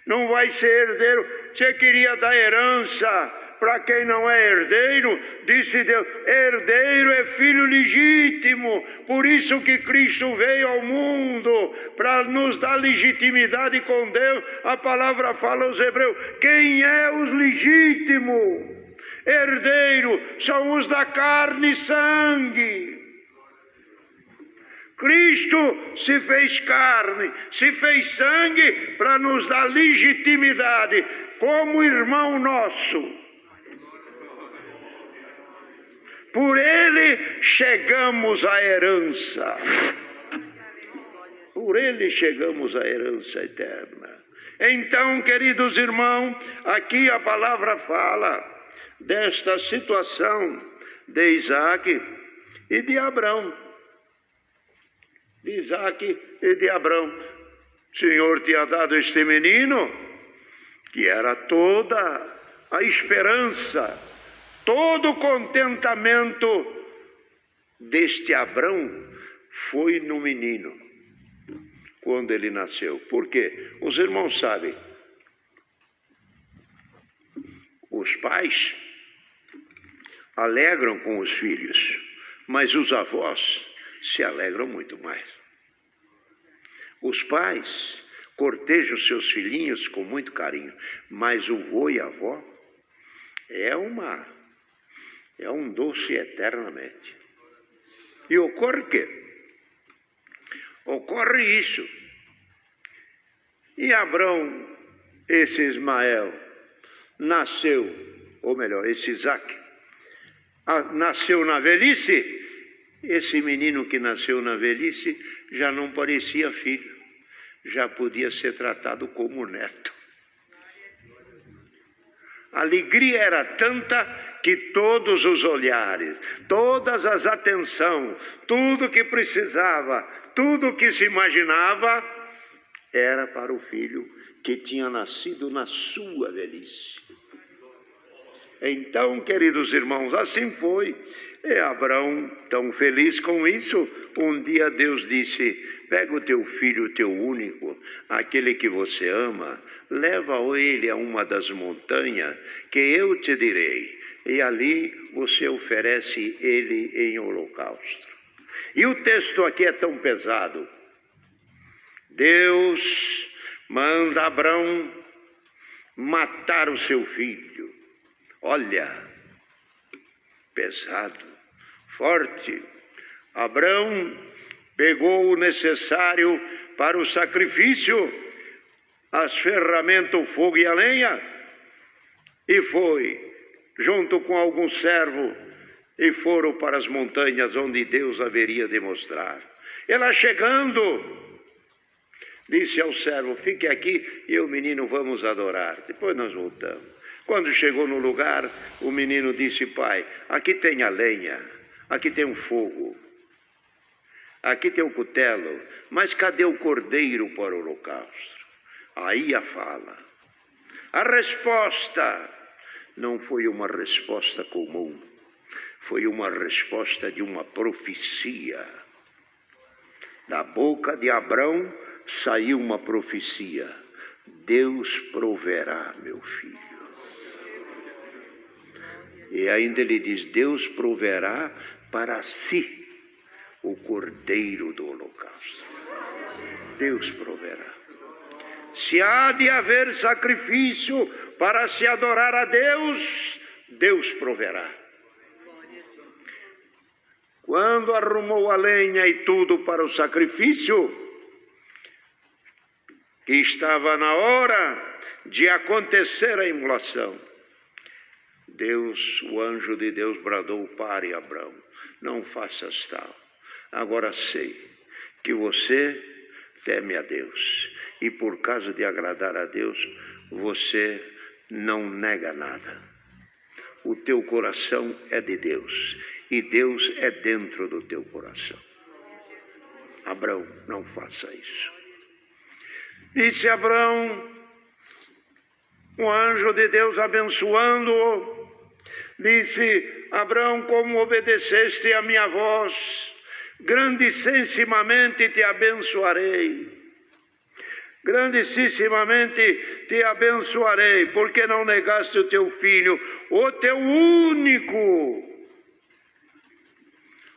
Não vai ser herdeiro. Você queria dar herança para quem não é herdeiro? Disse Deus: herdeiro é filho legítimo. Por isso que Cristo veio ao mundo, para nos dar legitimidade com Deus. A palavra fala aos Hebreus: quem é os legítimos? Herdeiro são os da carne e sangue. Cristo se fez carne, se fez sangue para nos dar legitimidade como irmão nosso. Por ele chegamos à herança. Por ele chegamos à herança eterna. Então, queridos irmãos, aqui a palavra fala desta situação de Isaac e de Abrão. De Isaac e de Abrão. O Senhor tinha dado este menino, que era toda a esperança, todo o contentamento deste Abrão foi no menino, quando ele nasceu. Por quê? Os irmãos sabem, os pais alegram com os filhos, mas os avós se alegram muito mais. Os pais cortejam seus filhinhos com muito carinho, mas o vô e a avó é um doce eternamente. E ocorre o quê? Ocorre isso. E Abrão, esse Ismael, nasceu, ou melhor, esse Isaque, nasceu na velhice. Esse menino que nasceu na velhice já não parecia filho, já podia ser tratado como neto. A alegria era tanta que todos os olhares, todas as atenções, tudo que precisava, tudo que se imaginava, era para o filho que tinha nascido na sua velhice. Então, queridos irmãos, assim foi. E Abraão, tão feliz com isso, um dia Deus disse: pega o teu filho, o teu único, aquele que você ama, leva ele a uma das montanhas que eu te direi, e ali você oferece ele em holocausto. E o texto aqui é tão pesado. Deus manda Abraão matar o seu filho. Olha, pesado, forte. Abraão pegou o necessário para o sacrifício, as ferramentas, o fogo e a lenha, e foi, junto com alguns servos, e foram para as montanhas onde Deus haveria de mostrar. E lá chegando, disse ao servo: fique aqui e o menino vamos adorar, depois nós voltamos. Quando chegou no lugar, o menino disse: pai, aqui tem a lenha, aqui tem o fogo, aqui tem o cutelo, mas cadê o cordeiro para o holocausto? Aí a fala. A resposta não foi uma resposta comum, foi uma resposta de uma profecia. Da boca de Abraão saiu uma profecia: Deus proverá, meu filho. E ainda ele diz: Deus proverá para si o cordeiro do holocausto. Deus proverá. Se há de haver sacrifício para se adorar a Deus, Deus proverá. Quando arrumou a lenha e tudo para o sacrifício, que estava na hora de acontecer a imolação, Deus, o anjo de Deus bradou: pare, Abraão, não faças tal. Agora sei que você teme a Deus, e por causa de agradar a Deus, você não nega nada. O teu coração é de Deus, e Deus é dentro do teu coração. Abraão, não faça isso. Disse Abraão, o anjo de Deus abençoando-o, disse: Abraão, como obedeceste a minha voz, grandissimamente te abençoarei. Grandissimamente te abençoarei, porque não negaste o teu filho, o teu único.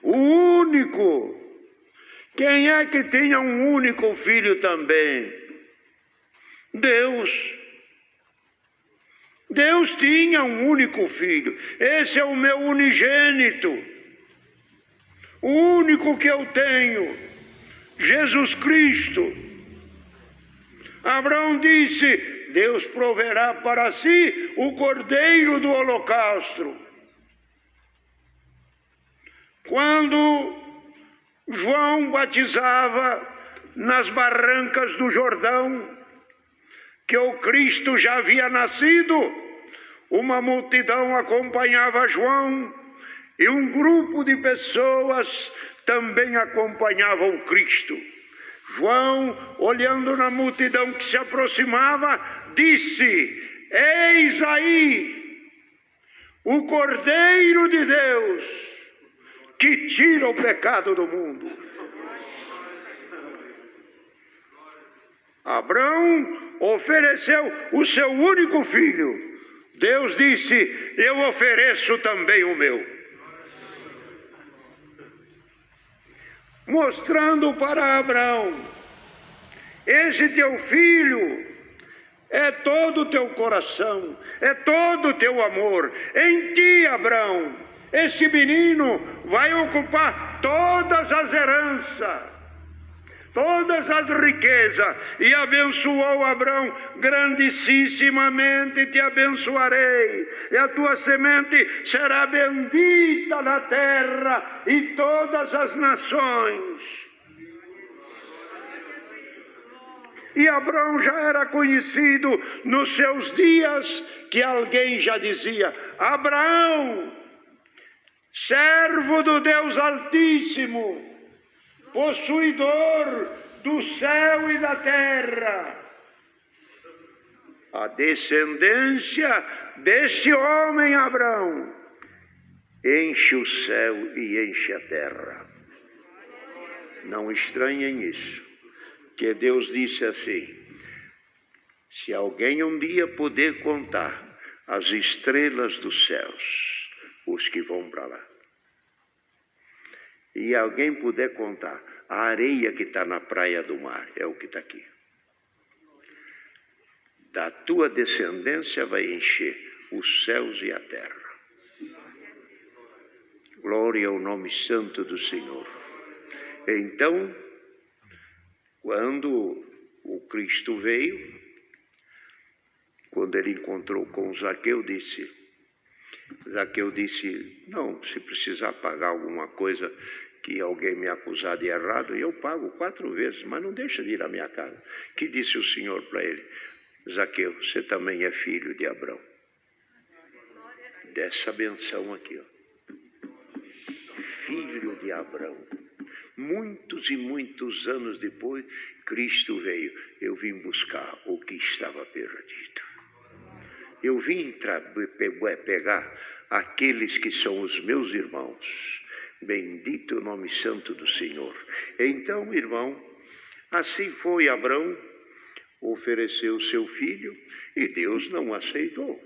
O único. Quem é que tinha um único filho também? Deus. Deus tinha um único filho. Esse é o meu unigênito. O único que eu tenho. Jesus Cristo. Abraão disse: Deus proverá para si o cordeiro do holocausto. Quando João batizava nas barrancas do Jordão, que o Cristo já havia nascido, uma multidão acompanhava João e um grupo de pessoas também acompanhava o Cristo. João, olhando na multidão que se aproximava, disse: eis aí o Cordeiro de Deus que tira o pecado do mundo. Abraão ofereceu o seu único filho. Deus disse: eu ofereço também o meu. Mostrando para Abraão: esse teu filho é todo o teu coração, é todo o teu amor. Em ti, Abraão, esse menino vai ocupar todas as heranças, todas as riquezas. E abençoou Abraão: grandissimamente te abençoarei, e a tua semente será bendita na terra, e todas as nações. E Abraão já era conhecido nos seus dias, que alguém já dizia: Abraão, servo do Deus Altíssimo, possuidor do céu e da terra. A descendência deste homem Abraão enche o céu e enche a terra. Não estranhem isso, que Deus disse assim: se alguém um dia puder contar as estrelas dos céus, os que vão para lá, e alguém puder contar a areia que está na praia do mar, é o que está aqui, da tua descendência vai encher os céus e a terra. Glória ao nome santo do Senhor. Então, quando o Cristo veio, quando ele encontrou com Zaqueu, disse, não, se precisar pagar alguma coisa que alguém me acusar de errado, eu pago 4 vezes, mas não deixa de ir à minha casa. Que disse o Senhor para ele: Zaqueu, você também é filho de Abraão. Dessa benção aqui, ó. Filho de Abraão. Muitos e muitos anos depois, Cristo veio. Eu vim buscar o que estava perdido. Eu vim pegar aqueles que são os meus irmãos. Bendito o nome santo do Senhor. Então, irmão, assim foi. Abraão ofereceu seu filho e Deus não aceitou.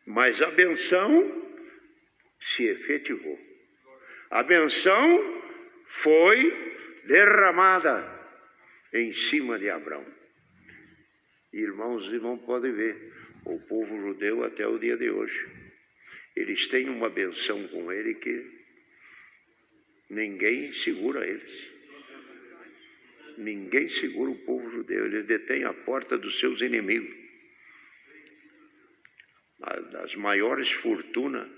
Mas a benção se efetivou. A benção foi derramada em cima de Abraão. Irmãos, podem ver, o povo judeu até o dia de hoje, eles têm uma benção com ele que ninguém segura eles. Ninguém segura o povo judeu, eles detêm a porta dos seus inimigos. Das maiores fortunas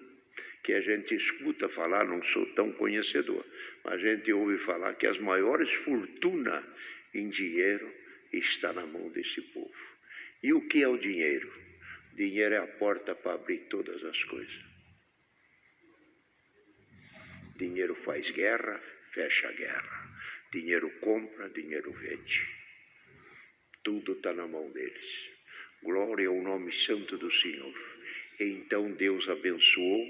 que a gente escuta falar, não sou tão conhecedor, mas a gente ouve falar que as maiores fortunas em dinheiro está na mão desse povo. E o que é o dinheiro? Dinheiro é a porta para abrir todas as coisas. Dinheiro faz guerra, fecha a guerra. Dinheiro compra, dinheiro vende. Tudo está na mão deles. Glória ao nome santo do Senhor. Então Deus abençoou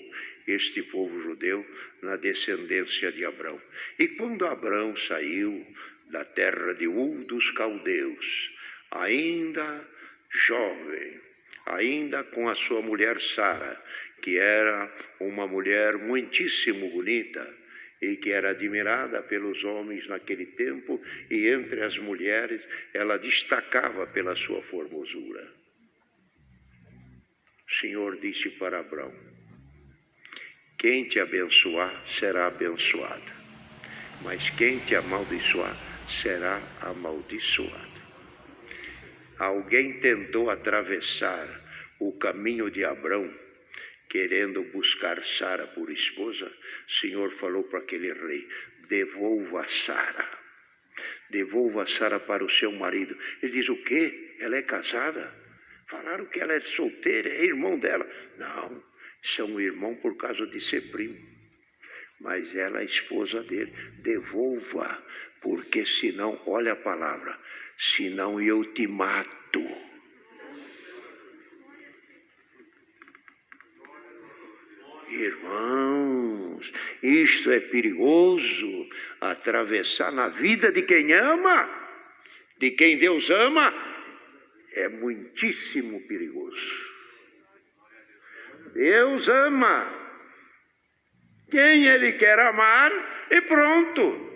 este povo judeu na descendência de Abraão. E quando Abraão saiu da terra de Ur dos Caldeus, ainda jovem, ainda com a sua mulher Sara, que era uma mulher muitíssimo bonita e que era admirada pelos homens naquele tempo, e entre as mulheres ela destacava pela sua formosura. O Senhor disse para Abraão: quem te abençoar será abençoado, mas quem te amaldiçoar será amaldiçoado. Alguém tentou atravessar o caminho de Abraão, querendo buscar Sara por esposa. O Senhor falou para aquele rei: devolva Sara. Devolva Sara para o seu marido. Ele diz: o quê? Ela é casada? Falaram que ela é solteira, é irmão dela. Não, são irmão por causa de ser primo. Mas ela é esposa dele. Devolva, porque senão, olha a palavra, senão eu te mato. Irmãos, isto é perigoso, atravessar na vida de quem ama, de quem Deus ama, é muitíssimo perigoso. Deus ama quem Ele quer amar e pronto.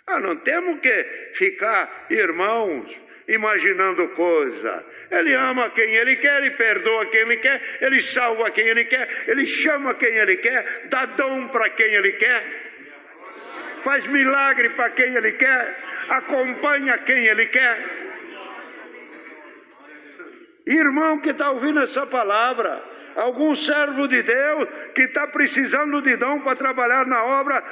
Não temos que ficar, irmãos, imaginando coisa. Ele ama quem Ele quer, Ele perdoa quem Ele quer, Ele salva quem Ele quer, Ele chama quem Ele quer, dá dom para quem Ele quer, faz milagre para quem Ele quer, acompanha quem Ele quer. Irmão que está ouvindo essa palavra, algum servo de Deus que está precisando de dom para trabalhar na obra,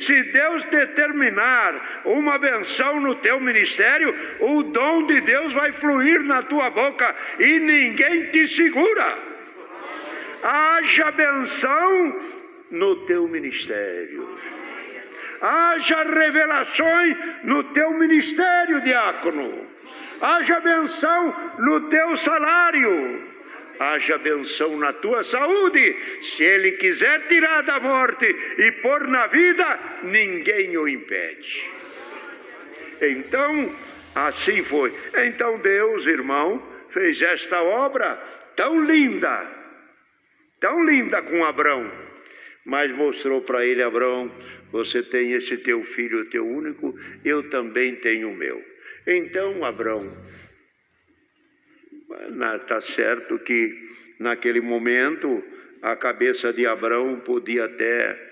se Deus determinar uma benção no teu ministério, o dom de Deus vai fluir na tua boca e ninguém te segura. Haja benção no teu ministério. Haja revelações no teu ministério, diácono. Haja benção no teu salário. Haja benção na tua saúde. Se Ele quiser tirar da morte e pôr na vida, ninguém o impede. Então, assim foi. Então Deus, irmão, fez esta obra tão linda com Abrão, mas mostrou para ele: Abrão, você tem esse teu filho, teu único, eu também tenho o meu. Então, Abrão, está certo que naquele momento a cabeça de Abrão podia até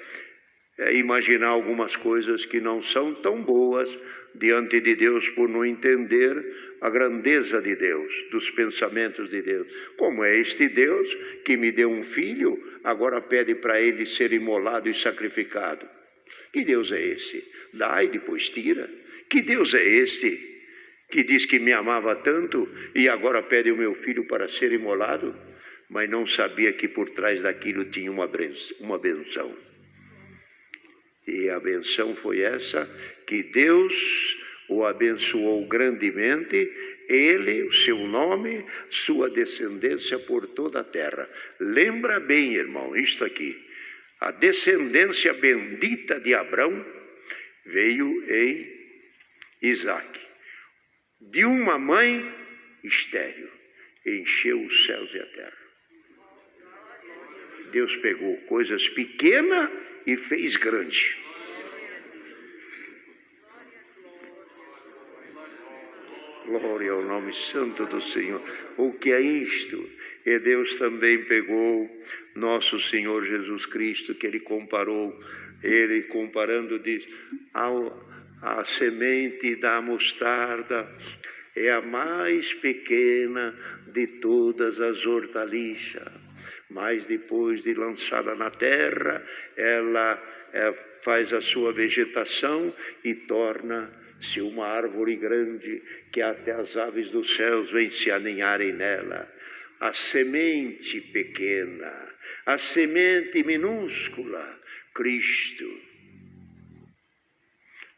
imaginar algumas coisas que não são tão boas diante de Deus, por não entender a grandeza de Deus, dos pensamentos de Deus. Como é este Deus que me deu um filho, agora pede para ele ser imolado e sacrificado? Que Deus é esse? Dá e depois tira. Que Deus é este que diz que me amava tanto e agora pede o meu filho para ser imolado? Mas não sabia que por trás daquilo tinha uma benção. E a benção foi essa, que Deus o abençoou grandemente, ele, o seu nome, sua descendência por toda a terra. Lembra bem, irmão, isto aqui. A descendência bendita de Abrão veio em Isaque. De uma mãe estéril, encheu os céus e a terra. Deus pegou coisas pequenas e fez grande. Glória ao nome santo do Senhor. O que é isto? E Deus também pegou nosso Senhor Jesus Cristo, que Ele comparando, diz: a semente da mostarda é a mais pequena de todas as hortaliças, mas depois de lançada na terra, ela faz a sua vegetação e torna-se uma árvore grande, que até as aves dos céus vêm se aninharem nela. A semente pequena, a semente minúscula, Cristo,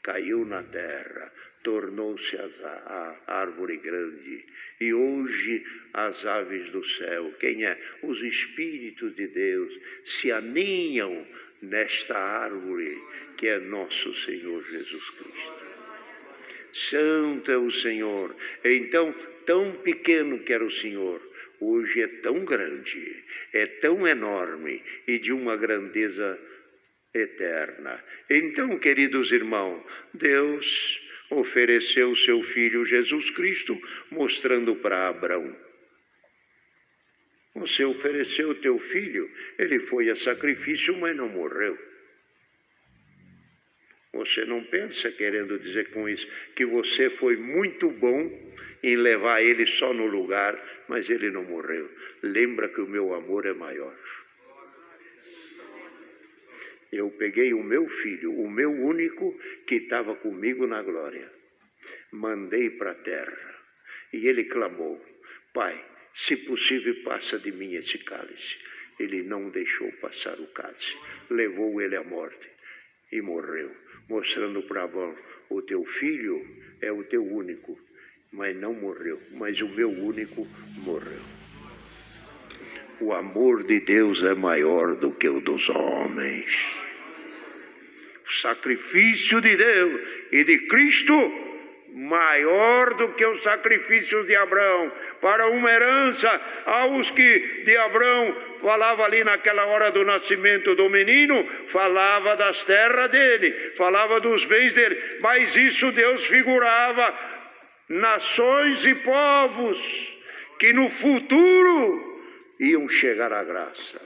caiu na terra, tornou-se a árvore grande. E hoje as aves do céu, quem é? Os Espíritos de Deus, se aninham nesta árvore que é nosso Senhor Jesus Cristo. Santo é o Senhor. Então, tão pequeno que era o Senhor, hoje é tão grande, é tão enorme e de uma grandeza eterna. Então, queridos irmãos, Deus ofereceu o seu Filho Jesus Cristo, mostrando para Abrão: você ofereceu o teu filho, ele foi a sacrifício, mas não morreu. Você não pensa, querendo dizer com isso, que você foi muito bom em levar ele só no lugar, mas ele não morreu. Lembra que o meu amor é maior. Eu peguei o meu filho, o meu único, que estava comigo na glória, mandei para a terra, e ele clamou: Pai, se possível, passa de mim esse cálice. Ele não deixou passar o cálice, levou ele à morte e morreu, mostrando para Abrão: o teu filho é o teu único, mas não morreu, mas o meu único morreu. O amor de Deus é maior do que o dos homens. O sacrifício de Deus e de Cristo maior do que os sacrifícios de Abrão, para uma herança aos que de Abrão falava ali naquela hora do nascimento do menino, falava das terras dele, falava dos bens dele, mas isso Deus figurava nações e povos que no futuro iam chegar à graça.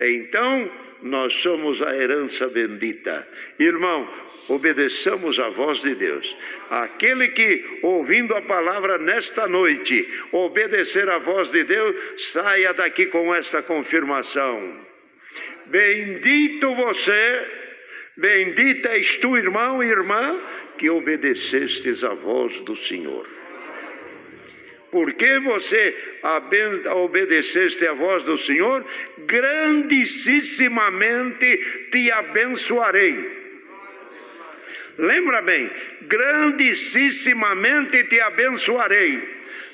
Então, nós somos a herança bendita. Irmão, obedeçamos a voz de Deus. Aquele que, ouvindo a palavra nesta noite, obedecer a voz de Deus, saia daqui com esta confirmação. Bendito você, bendita és tu, irmão e irmã, que obedecestes a voz do Senhor. Porque você obedeceste a voz do Senhor, grandissimamente te abençoarei. Lembra bem, grandissimamente te abençoarei.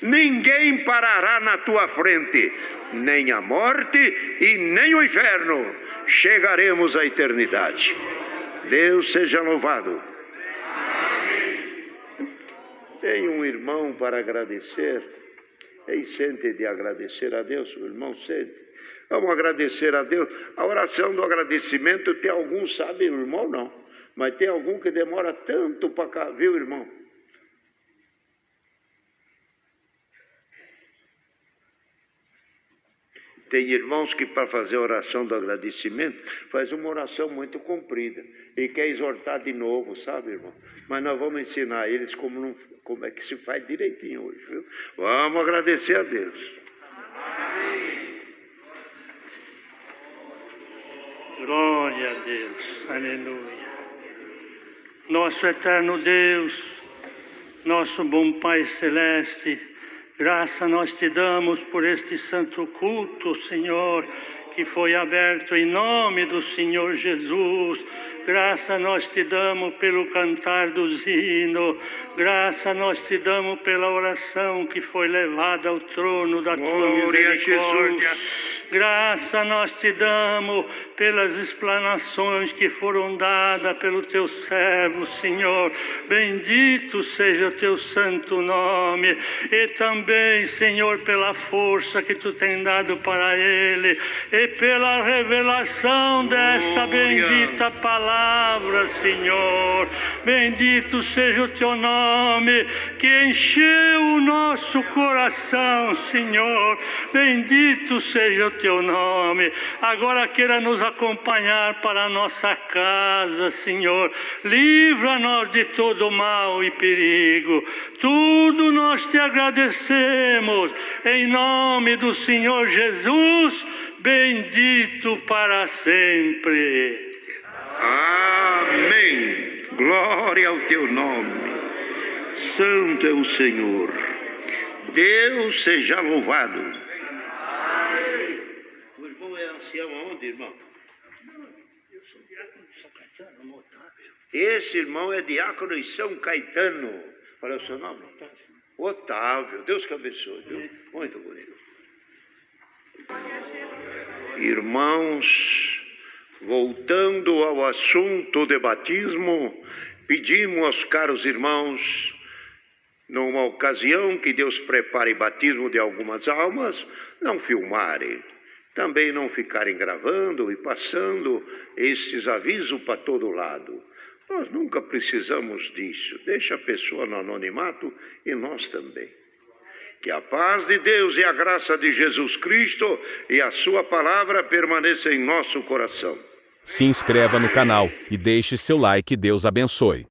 Ninguém parará na tua frente, nem a morte e nem o inferno. Chegaremos à eternidade. Deus seja louvado. Tem um irmão para agradecer. Ei, sente de agradecer a Deus, o irmão sente. Vamos agradecer a Deus. A oração do agradecimento, tem alguns sabem, o irmão não. Mas tem algum que demora tanto para cá, viu, irmão? Tem irmãos que para fazer a oração do agradecimento, faz uma oração muito comprida e quer exortar de novo, sabe, irmão? Mas nós vamos ensinar eles como é que se faz direitinho hoje, viu? Vamos agradecer a Deus. Glória a Deus, aleluia. Nosso eterno Deus, nosso bom Pai Celeste, graça nós te damos por este santo culto, Senhor, que foi aberto em nome do Senhor Jesus. Graça nós te damos pelo cantar dos hinos. Graça nós te damos pela oração que foi levada ao trono da tua misericórdia. Graça nós te damos pelas explanações que foram dadas pelo teu servo, Senhor. Bendito seja o teu santo nome. E também, Senhor, pela força que tu tem dado para ele e pela revelação desta bendita palavra, Senhor. Bendito seja o teu nome que encheu o nosso coração, Senhor. Bendito seja o teu nome. Agora queira nos acompanhar para a nossa casa, Senhor. Livra-nos de todo mal e perigo. Tudo nós te agradecemos. Em nome do Senhor Jesus, bendito para sempre. Amém. Glória ao teu nome. Santo é o Senhor. Deus seja louvado. O irmão é ancião aonde, irmão? Eu sou diácono de São Caetano, no Otávio. Esse irmão é diácono em São Caetano. Qual é o seu nome? Otávio. Deus que abençoe, viu? Muito bonito. Irmãos, voltando ao assunto de batismo, pedimos aos caros irmãos, numa ocasião que Deus prepare batismo de algumas almas, não filmarem, também não ficarem gravando e passando estes avisos para todo lado. Nós nunca precisamos disso. Deixa a pessoa no anonimato e nós também. Que a paz de Deus e a graça de Jesus Cristo e a sua palavra permaneçam em nosso coração. Se inscreva no canal e deixe seu like. Deus abençoe.